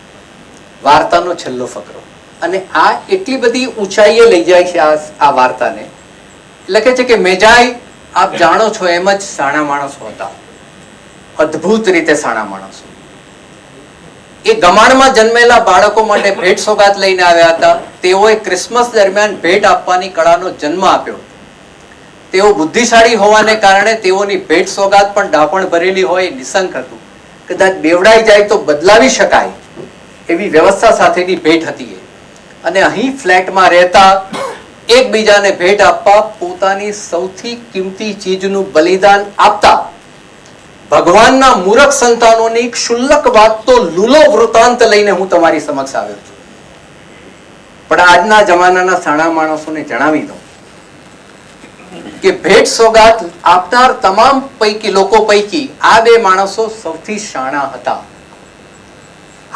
વાર્તાનો છેલ્લો ફકરો. અને આ એટલી બધી ઊંચાઈએ લઈ જાય છે આ વાર્તાને. લખે છે કે મેજાઈ, આપ જાણો છો એમ જ સાણા માણસો હતા, અદ્ભુત રીતે સાણા માણસો. એ ગમાણમાં જન્મેલા બાળકો માટે ભેટ સોગાદ લઈને આવ્યા હતા. તેઓએ ક્રિસમસ દરમિયાન ભેટ આપવાની કળાનો જન્મ આપ્યો. તેઓ બુદ્ધિશાળી હોવાને કારણે તેઓની ભેટ સોગાદ પણ ડાપણ ભરેલી હોય, નિશંક હતું. કદાચ બેવડાઈ જાય તો બદલાવી શકાય એવી વ્યવસ્થા સાથેની ભેટ હતી. અને અહીં ફ્લેટમાં રહેતા એકબીજાને ભેટ આપવા, પોતાની સૌથી કિંમતી ચીજનું બલિદાન આપતા ભગવાનના મૂરખ સંતાનોની ક્ષુલ્લક વાત તો લૂલો વૃતાંત લઈને હું તમારી સમક્ષ આવ્યો છું. પણ આજના જમાનાના સાણા માણસોને જણાવી દઉં કે ભેટ સોગાદ આપનાર તમામ લોકો પૈકી આ 2 માણસો સૌથી શાણા હતા.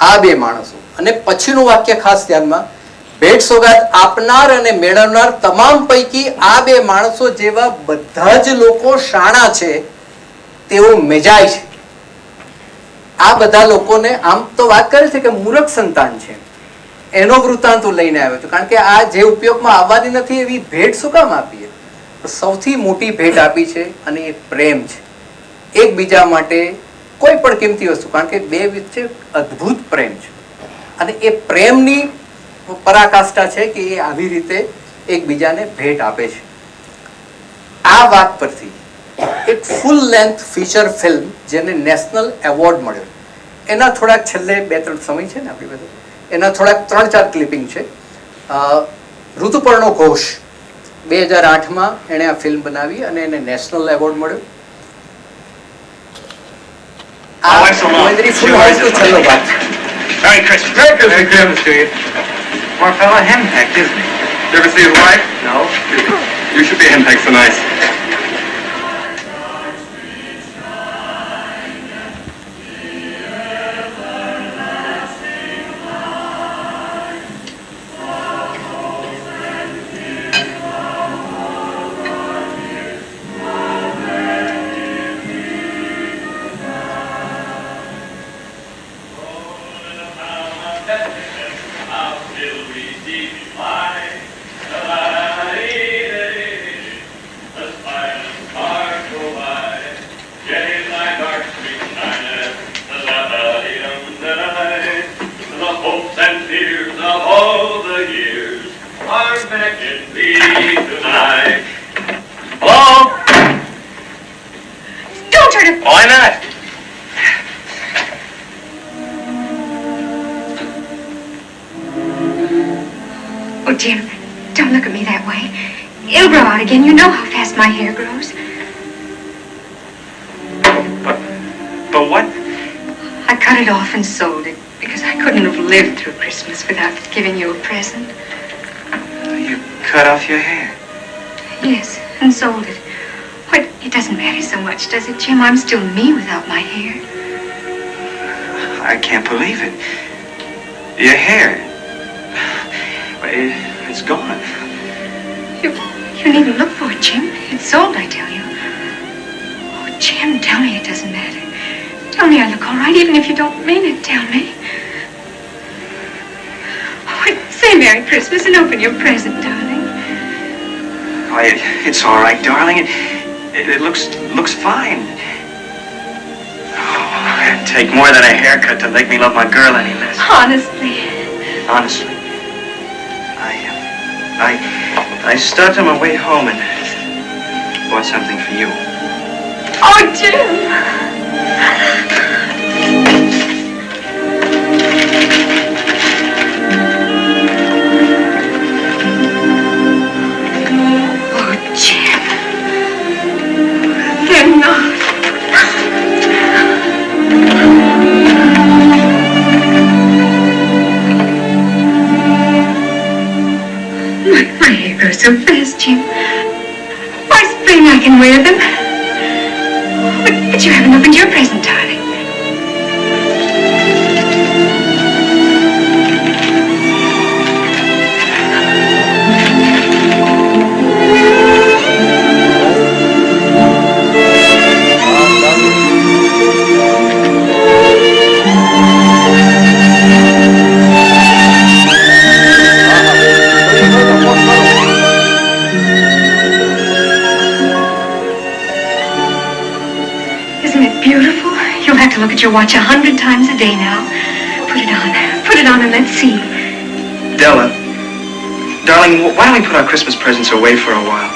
આ 2 માણસો. અને પછીનું વાક્ય ખાસ ધ્યાનમાં, ભેટ સોગાદ આપનાર અને મેળવનાર તમામ પૈકી આ 2 માણસો જેવા બધા જ લોકો શાણા છે, તેઓ મેજાય છે. આ બધા લોકોને આમ તો વાત કરે છે કે મૂરખ સંતાન છે, એનો વૃત્તાંત લઈને આવ્યો છું. કારણ કે આ જે ઉપયોગમાં આવવાની નથી એવી ભેટ શું કામ આપીએ? સૌથી મોટી ભેટ આપી છે, અને એ પ્રેમ છે. એકબીજા માટે કોઈ પણ કિંમતી વસ્તુ, કારણ કે 2 વચ્ચે અદ્ભુત પ્રેમ છે. અને એ પ્રેમની પરાકાષ્ઠા છે કે એ આવી રીતે એકબીજાને ભેટ આપે છે. આ વાત પરથી એક ફૂલ લેન્થ ફીચર ફિલ્મ જેને નેશનલ એવોર્ડ મળ્યો, એના થોડાક છેલ્લે 2-3 સમય છે ને આપણી બધું, એના થોડાક 3-4 ક્લિપિંગ છે. ઋતુપર્ણો ઘોષ 2008માં એણે આ ફિલ્મ બનાવી અને એને નેશનલ એવોર્ડ મળ્યો. આ ફૂલ હાઉસનો છેલ્લો ભાગ છે. Merry Christmas. Merry Christmas to you. Poor fellow henpecked, isn't he? You ever see his wife? No. You should be henpecked so nice. Hello? Don't try to. Why not? Oh, Jim, don't look at me that way. It'll grow out again. You know how fast my hair grows. But what? I cut it off and sold it because I couldn't have lived through Christmas without giving you a present. You cut off your hair. Yes, and sold it. But it doesn't matter so much, does it, Jim? I'm still me without my hair. I can't believe it. Your hair. It's gone. You needn't look for it, Jim. It's sold, I tell you. Oh, Jim, tell me it doesn't matter. Tell me I look all right, even if you don't mean it. Tell me. Oh, say Merry Christmas and open your present, darling. Oh, it's all right, darling. It looks fine. Oh, it'd take more than a haircut to make me love my girl any less. Honestly. Honestly. I stopped on my way home and bought something for you. Oh, Jim. Oh, Jim. They're not. My hair grows so fast, Jim. By spring I can wear them. But you haven't opened your present, darling. Isn't it beautiful? You'll have to look at your watch 100 times a day now. Put it on. Put it on and let's see. Della, darling, why don't we put our Christmas presents away for a while?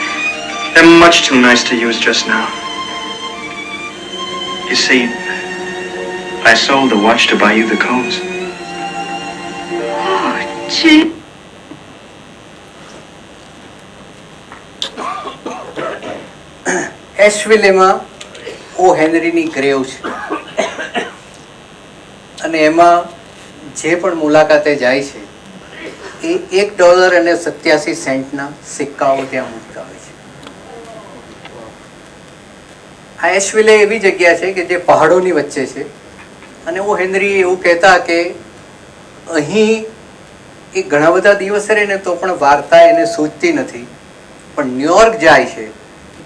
They're much too nice to use just now. You see, I sold the watch to buy you the combs. Oh, Jim. એશવિલેમાં O હેનરીની grave છે અને એમાં જે પણ મુલાકાતે જાય છે એ $1.87 સિક્કાઓ ત્યાં મૂકતા હોય છે. આ એશવિલે એવી જગ્યા છે કે જે પહાડોની વચ્ચે છે અને ઓ હેનરી એવું કહેતા કે અહીં એ ઘણા બધા દિવસે રહીને તો પણ વાર્તા એને સૂચતી નથી, પણ ન્યુયોર્ક જાય છે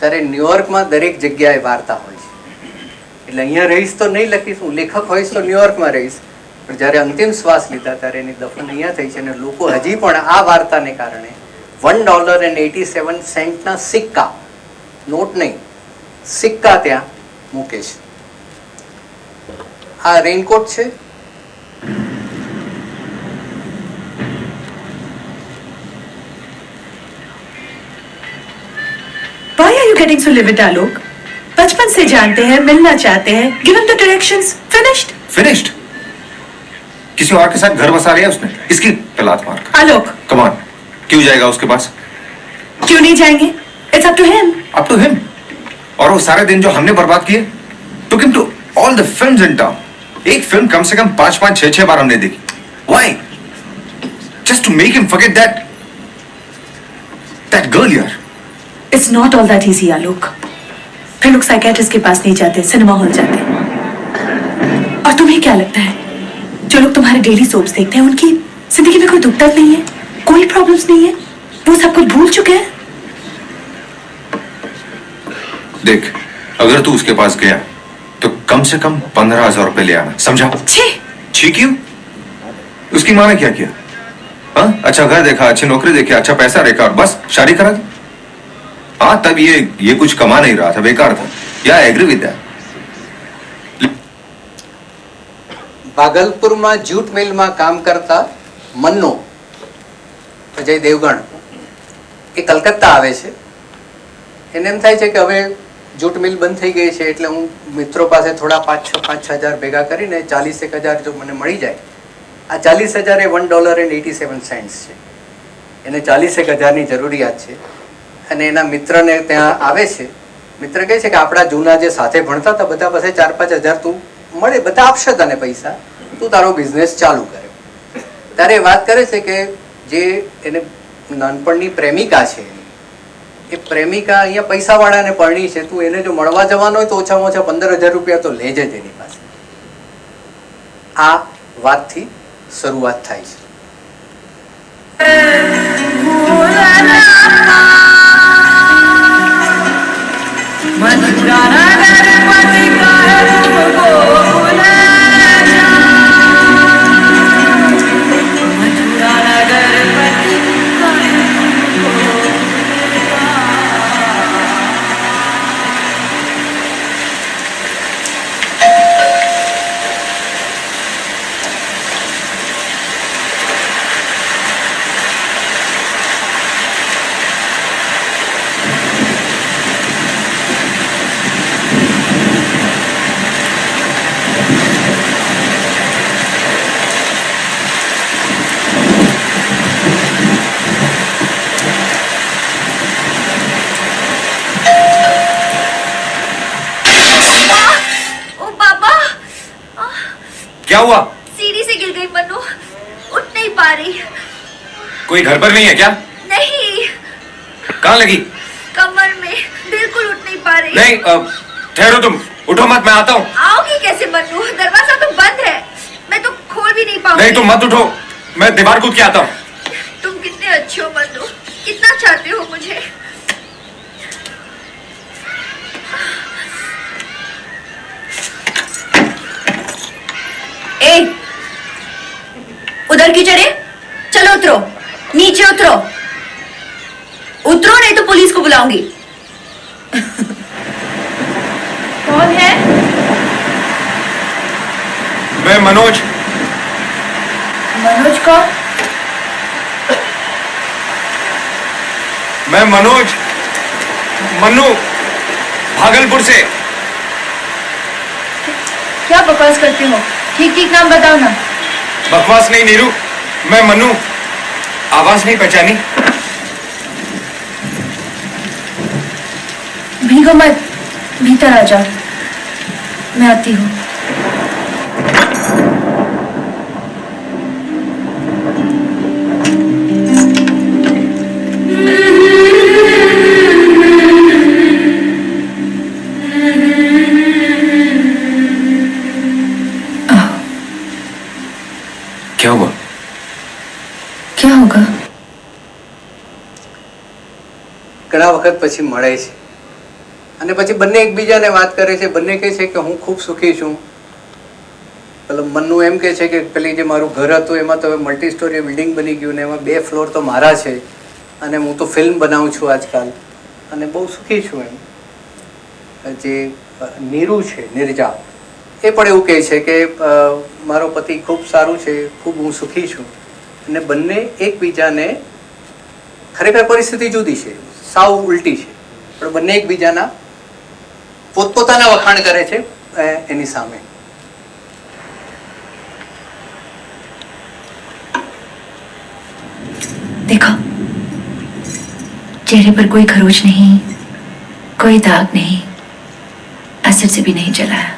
ત્યારે ન્યુયોર્કમાં દરેક જગ્યાએ વાર્તા હોય છે. એટલે અહીંયા રહીશ તો નહીં લખીશ, હું લેખક હોઈશ તો ન્યુયોર્કમાં રહીશ, પણ જ્યારે અંતિમ શ્વાસ લીધા ત્યારે એની દફન અહીંયા થઈ છે અને લોકો હજી પણ આ વાર્તાને કારણે $1.87 સિક્કા, નોટ નહીં, સિક્કા ત્યાં મૂકે છે. આ રેનકોટ છે. Why are you getting so livid, Alok? बचपन से जानते हैं, मिलना चाहते हैं. Give him the directions. Finished. Finished. किसी और के साथ घर बसा लिया उसने. इसकी तलाक मार. Alok, come on. क्यों जाएगा उसके पास? क्यों नहीं जाएंगे? It's up to him. Up to him. और वो सारे दिन जो हमने बर्बाद किए, took him to all the films in town. एक फिल्म कम से कम 5-5, 6-6 बार हमने देखी. Why? Just to make him forget that girl here. It's not all that easy, Alok. फिर लोग साइकियाट्रिस्ट के पास नहीं जाते, सिनेमा हॉल जाते. और तुम्हें क्या लगता है, जो लोग तुम्हारे डेली सोप्स देखते हैं उनकी जिंदगी में कोई दुख दर्द नहीं है, कोई प्रॉब्लम्स नहीं है, वो सब कुछ भूल चुके हैं? देख, अगर तू उसके पास गया तो कम से कम 15,000 रुपए ले आना, समझा? छी! छी क्यों? उसकी माँ ने क्या किया? हाँ, अच्छा घर देखा, अच्छी नौकरी देखी, अच्छा पैसा देखा और बस शादी करा दी. हाँ, तब ये कुछ कमा नहीं रहा था, बेकार था. या एग्री विद दैट. ભાગલપુરમાં જ્યુટ મિલમાં કામ કરતા મન્નો, અજય દેવગણ, એ કલકત્તા આવે છે. એને એમ થાય છે કે હવે જૂટ મિલ બંધ થઈ ગઈ છે, એટલે હું મિત્રો પાસે થોડા 5-6 હજાર ભેગા કરીને 40,000 જો મને મળી જાય. આ 40,000 એ $1.87 છે. એને 40,000ની જરૂરિયાત છે અને એના મિત્રને ત્યાં આવે છે. મિત્ર કહે છે કે આપણા જૂના જે સાથે ભણતા હતા બધા પાસે 4-5 હજાર તું મળે, બધા આપશે તને પૈસા, તું તારો બિઝનેસ ચાલુ કરે. ત્યારે એ વાત કરે છે કે જે એને નાનપણની પ્રેમિકા છે, એ પ્રેમિકા અહીંયા પૈસાવાળાને પરણી છે, તું એને જો મળવા જવાનો હોય તો ઓછામાં ઓછા 15,000 રૂપિયા તો લેજે જ એની પાસે. આ વાતથી શરૂઆત થાય છે. क्या हुआ? सीढ़ी से गिर गई मनु, उठ नहीं पा रही. कोई घर पर नहीं है क्या? नहीं, कहाँ लगी? कमर में, बिल्कुल उठ नहीं पा रही. नहीं ठहरो तुम, उठो मत, मैं आता हूँ. आओगी कैसे मनु? दरवाजा तो बंद है, मैं तो खोल भी नहीं पाऊंगी. नहीं तुम मत उठो, मैं दीवार कूद के आता हूँ. तुम कितने अच्छे हो मनु, कितना चाहते हो मुझे. ए, उधर क्यों चढ़े? चलो उतरो, नीचे उतरो. उतरो नहीं तो पुलिस को बुलाऊंगी. कौन है? मैं मनोज. मनोज कौन? मैं मनोज, मन्नू, भागलपुर से. क्या बकवास करते हो? ठीक ठीक नाम बताओ ना. बकवास नहीं नीरू, मैं मन्नू. आवाज नहीं पहचानी? भीगो मत, भीतर आ जाओ, मैं आती हूँ. क्या हुआ? क्या होगा? ઘણા વખત પછી મળે છે અને પછી બંને એકબીજાને વાત કરે છે. બંને કહે છે કે હું ખૂબ સુખી છું. પેલો મન્નુ એમ કહે છે કે પેલી જે મારું ઘર હતું એમાં તો હવે મલ્ટી સ્ટોરી બિલ્ડિંગ બની ગયું ને એમાં 2 ફ્લોર તો મારા છે અને હું તો ફિલ્મ બનાવું છું આજકાલ અને બહુ સુખી છું. એમ જે નીરુ છે, નિર્જા, એ પણ એવું કહે છે કે મારો પતિ ખૂબ સારું છે, ખૂબ હું સુખી છું. અને બંને એકબીજાને, ખરેખર પરિસ્થિતિ જુદી છે, સાવ ઉલટી છે, પણ બંને એકબીજાના પોતપોતાના વખાણ કરે છે એની સામે. देखो, चेहरे पर कोई खरोच नहीं, कोई दाग नहीं, एसिड से भी नहीं जलाया.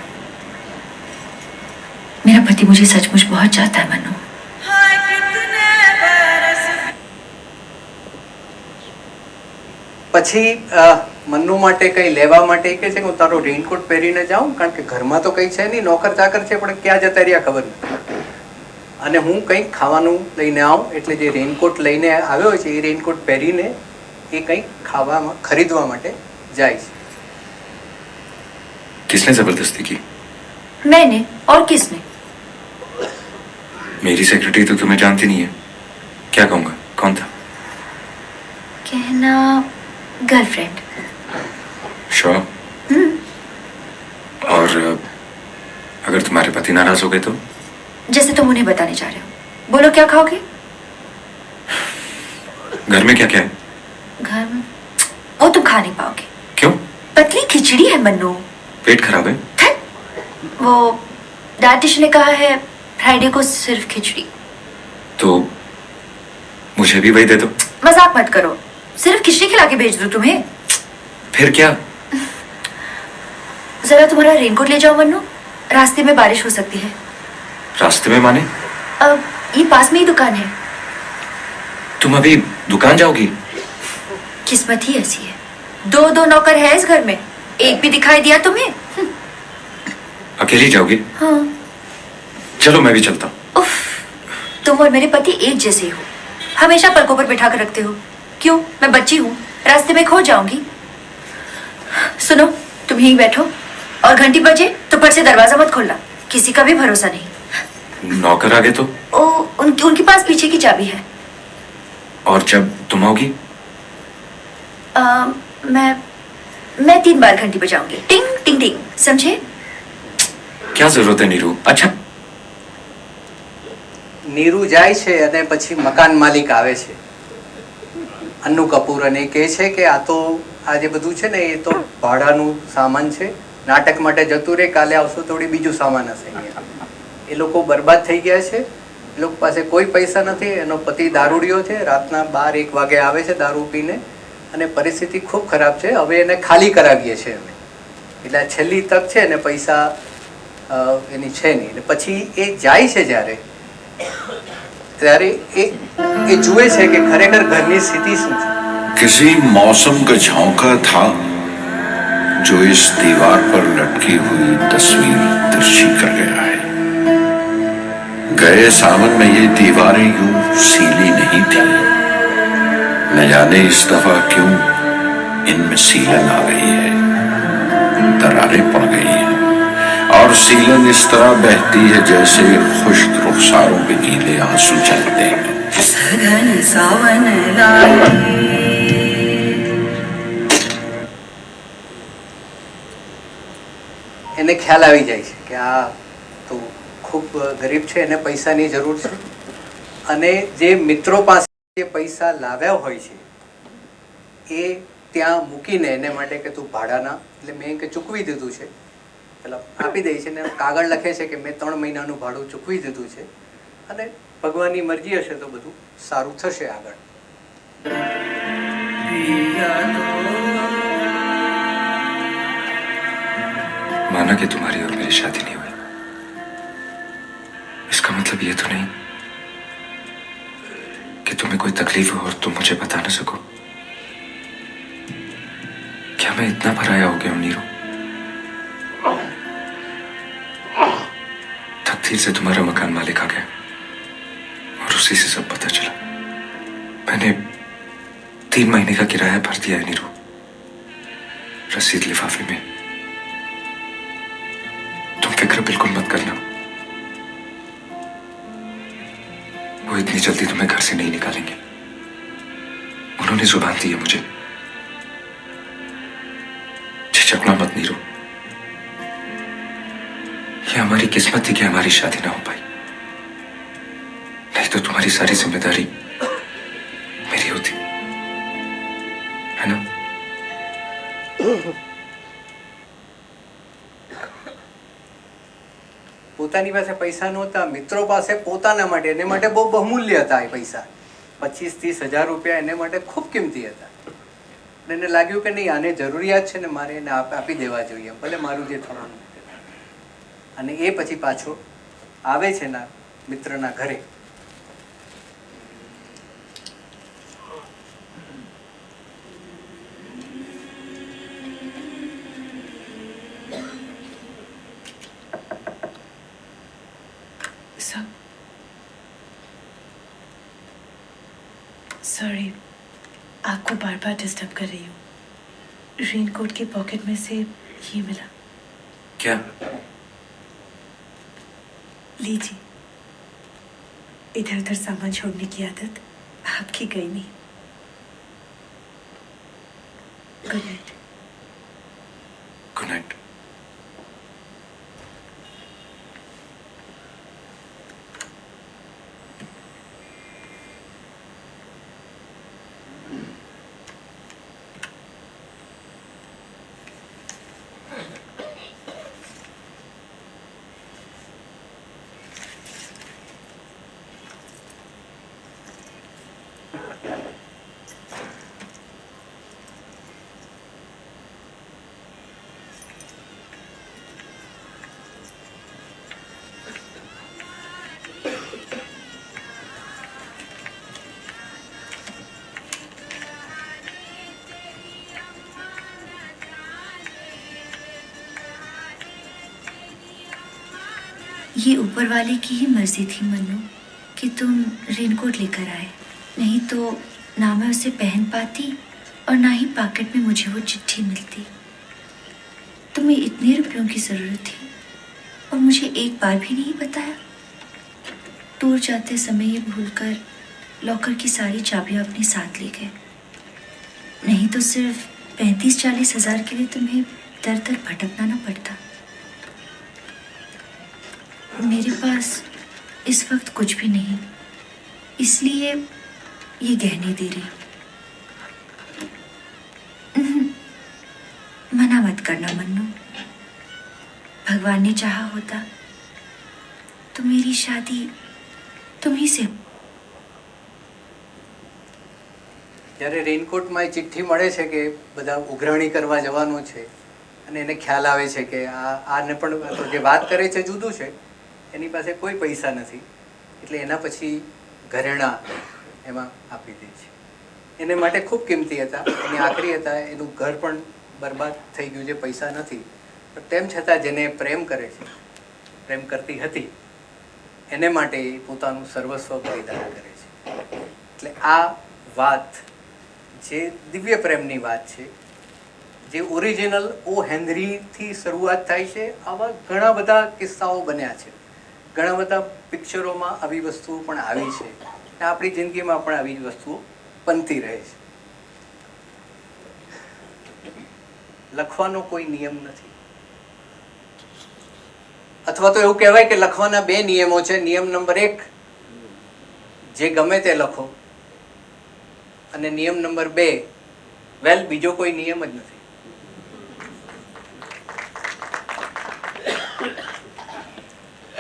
मेरा पति मुझे सचमुच बहुत चाहता है मनु. પછી મન્નુ માટે કંઈ લેવા માટે કહે છે કે હું તારો રેઇનકોટ પહેરીને જાઉં, કારણ કે ઘરમાં તો કંઈ છે નહીં, નોકર ચાકર છે પણ ક્યાં જતા રહ્યા ખબર નથી, અને હું કંઈક ખાવાનું લઈને આવું. એટલે જે રેઇનકોટ લઈને આવ્યો છે એ રેઇનકોટ પહેરીને એ કંઈક ખાવામાં ખરીદવા માટે જાય છે. किसने जबरदस्ती की? मैंने. और किसने? मेरी सेक्रेटरी तो तुम्हें जानती नहीं है. क्या कहूँगा, कौन था? कहना गर्लफ्रेंड. श्योर? और अगर तुम्हारे पति नाराज हो गए तो? जैसे तुम उन्हें बताने जा रहे हो. बोलो क्या खाओगे? घर में क्या क्या है? घर खा नहीं पाओगे। क्यों? पतली खिचड़ी है मन्नू। पेट खराब है? वो डायटिशियन ने कहा है फ्राइडे को सिर्फ खिचड़ी। तो मुझे भी वही दे दो। मजाक मत करो, सिर्फ खिचड़ी खिला के भेज दो तुम्हें। फिर क्या? जरा तुम्हारा रेनकोट ले जाओ मन्नू, रास्ते में बारिश हो सकती है। रास्ते में माने? अब ये पास में ही दुकान है। तुम अभी दुकान जाओगी? किस्मत ही ऐसी है, दो नौकर है इस घर में, एक भी दिखाई दिया तुम्हें? अकेली जाओगी? हाँ। चलो मैं भी चलता हूँ। उफ, तुम और मेरे पति एक जैसे ही हो, हमेशा पलकों पर बिठा कर रखते हो। क्यों? मैं बच्ची हूँ, रास्ते में खो जाऊंगी। सुनो, तुम यहीं बैठो और घंटी बजे तो फट से दरवाजा मत खोलना, किसी का भी भरोसा नहीं। नौकर आगे तो? उनके पास पीछे की चाबी है। और जब तुम आओगी? मैं 3 बार घंटी बजाऊंगी, टिंग टिंग टिंग, समझे? क्या जरूरत है नीरू? अच्छा નીરુ જાય છે અને પછી મકાન માલિક આવે છે અન્નુ કપૂર અને કહે છે કે આ તો આ જે બધું છે ને એ તો ભાડાનું સામાન છે, નાટક માટે જતું રહે, કાલે આવશો થોડી બીજું સામાન હશે અહીંયા. એ લોકો બરબાદ થઈ ગયા છે, એ લોકો પાસે કોઈ પૈસા નથી. એનો પતિ દારૂડિયો છે, રાતના 12-1 વાગે આવે છે દારૂ પીને અને પરિસ્થિતિ ખૂબ ખરાબ છે. હવે એને ખાલી કરાવીએ છીએ અમે, એટલે આ છેલ્લી તક છે ને પૈસા એની છે નહીં. એટલે પછી એ જાય છે જ્યારે ત્યારે એ જુએ છે કે ખરેખર ઘરની સ્થિતિ શું છે. किसी मौसम का झोंका था जो इस दीवार पर लटकी हुई तस्वीर तिरछी कर गया है. गए सावन में ये दीवारें यूं सीली नहीं थी, न जाने इस दफा क्यों इनमें सीलन आ गई है, दरारें पड़ गई हैं और सीलन इस तरह बहती है जैसे खुश्क रुखसारों पे गीले आंसू चलते हैं. सावन એને ખ્યાલ આવી જાય છે કે આ તો ખૂબ ગરીબ છે, એને પૈસાની જરૂર છે. અને જે મિત્રો પાસે જે પૈસા લાવ્યા હોય છે એ ત્યાં મૂકીને એને માટે કે તું ભાડાના, એટલે મેં કે ચૂકવી દીધું છે, પેલા આપી દે છે ને કાગળ લખે છે કે મેં 3 મહિનાનું ભાડું ચૂકવી દીધું છે અને ભગવાનની મરજી હશે તો બધું સારું થશે આગળ. माना कि तुम्हारी और मेरी शादी नहीं हुई, इसका मतलब ये तो नहीं कि तुम्हें कोई तकलीफ हो और तुम मुझे बता ना सको. क्या मैं इतना पराया हो गया हूं नीरू? तकदीर से तुम्हारा मकान मालिक आ गया और उसी से सब पता चला. मैंने 3 महीने का किराया भर दिया है नीरू, रसीद लिफाफे में. तुम फिक्र बिल्कुल मत करना, वो इतनी जल्दी तुम्हें घर से नहीं निकालेंगे. उन्होंने जुबान दी है मुझे. झिझकना मत नीरू, ये हमारी किस्मत थी कि हमारी शादी ना हो पाई, नहीं तो तुम्हारी सारी जिम्मेदारी मेरी होती है ना. પોતાની પાસે પૈસા નહોતા, મિત્રો પાસે પોતાના માટે, એને માટે બહુ બહુમૂલ્ય હતા એ પૈસા. 25-30 હજાર રૂપિયા એને માટે ખૂબ કિંમતી હતા. એને લાગ્યું કે નહીં, આને જરૂરિયાત છે ને મારે એને આપી દેવા જોઈએ, ભલે મારું જે થવાનું. અને એ પછી પાછો આવે છે એના મિત્રના ઘરે. सॉरी, आपको बार बार डिस्टर्ब कर रही हूँ. रेनकोट की पॉकेट में से ये मिला. क्या? लीजिए. इधर उधर सामान छोड़ने की आदत आपकी गई नहीं. Good night. Good night. ये ऊपर वाले की ही मर्जी थी मन्नू कि तुम रेनकोट लेकर आए, नहीं तो ना मैं उसे पहन पाती और ना ही पॉकेट में मुझे वो चिट्ठी मिलती। तुम्हें इतने रुपयों की ज़रूरत थी और मुझे एक बार भी नहीं बताया। टूर जाते समय ये भूलकर लॉकर की सारी चाबियां अपने साथ ले गए, नहीं तो सिर्फ 35-40 हज़ार के लिए तुम्हें दर दर भटकना ना पड़ता। मेरे पास इस वक्त कुछ भी नहीं, इसलिए ये गहने दे रही हूँ। मना मत करना मन्नू, भगवान ने चाहा होता तो मेरी शादी तुम्ही से। જ્યારે રેનકોટમાં એ ચિઠ્ઠી મળે છે કે બધા ઉઘરાણી કરવા જવાનું છે અને એને ખ્યાલ આવે છે કે આને પણ તો જે વાત કરે છે જુદું છે, એની પાસે કોઈ પૈસા નથી, એટલે એના પછી ઘરેણાં એમાં આપી દે છે. એને માટે ખૂબ કિંમતી હતા, એની આખરી હતા, એનું ઘર પણ બરબાદ થઈ ગયું છે, પૈસા નથી, પણ તેમ છતાં જેને પ્રેમ કરે છે, પ્રેમ કરતી હતી, એને માટે એ પોતાનું સર્વસ્વ બલિદાન કરે છે. એટલે આ વાત જે દિવ્ય પ્રેમની વાત છે, જે ઓરિજિનલ ઓ હેનરીથી શરૂઆત થાય છે. આવા ઘણા બધા કિસ્સાઓ બન્યા છે, ઘણા બધા પિક્ચરોમાં આવી વસ્તુઓ પણ આવી છે, આપણી જિંદગીમાં પણ આવી વસ્તુઓ બનતી રહે છે. લખવાનો કોઈ નિયમ નથી, અથવા તો એવું કહેવાય કે લખવાના બે નિયમો છે. નિયમ નંબર 1, જે ગમે તે લખો, અને નિયમ નંબર 2, વેલ બીજો કોઈ નિયમ જ નથી.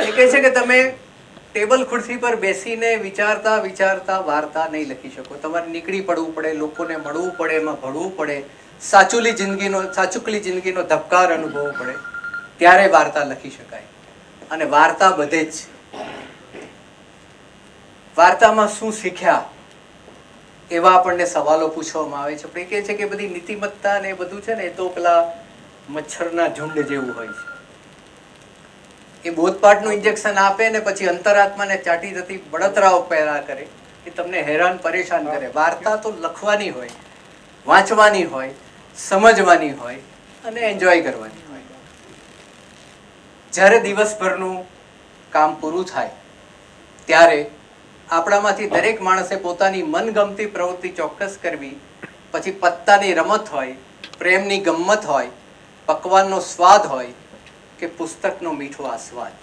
એ કહે છે કે તમે ટેબલ ખુરશી પર બેસીને વિચારતા વિચારતા વાર્તા નહીં લખી શકો, તમારે નીકળી પડવું પડે, લોકોને મળવું પડે, એમાં ભળવું પડે, સાચુકલી જિંદગીનો ધબકાર અનુભવવો પડે, ત્યારે વાર્તા લખી શકાય. અને વાર્તા બધે જ. વાર્તામાં શું શીખ્યા એવા આપણને સવાલો પૂછવામાં આવે છે. પણ એ કહે છે કે બધી નીતિમત્તા ને એ બધું છે ને, એ તો પેલા મચ્છરના ઝુંડ જેવું હોય છે. એ બોધપાઠનું ઇન્જેક્શન આપે ને પછી અંતરાત્માને ચાટી જતી બળતરાઓ પેદા કરે, એ તમને હેરાન પરેશાન કરે. વાર્તા તો લખવાની હોય, વાંચવાની હોય, સમજવાની હોય અને એન્જોય કરવાની હોય. જ્યારે દિવસભરનું કામ પૂરું થાય ત્યારે આપણામાંથી દરેક માણસે પોતાની મનગમતી પ્રવૃત્તિ ચોક્કસ કરવી. પછી પત્તાની રમત હોય, પ્રેમની ગમ્મત હોય, પકવાનનો સ્વાદ હોય કે પુસ્તકનો મીઠો આસ્વાદ.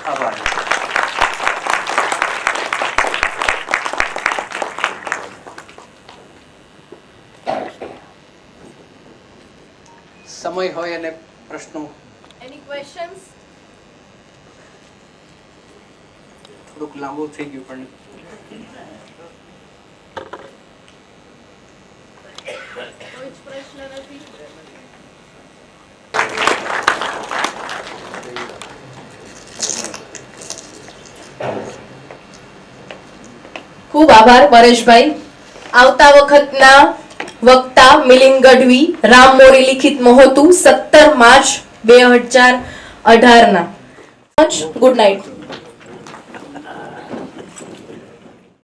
આભાર. સમય હોય અને પ્રશ્નો. Any questions? થોડુંક લાંબુ થઈ ગયું પણ કોઈ જ પ્રશ્ન નથી. ખૂબ આભાર પરેશભાઈ. આવતા વખતના વક્તા મિલિંદ ગઢવી, રામ મોરી લિખિત મહોતું 17 માર્ચ 2018 ના. Good night.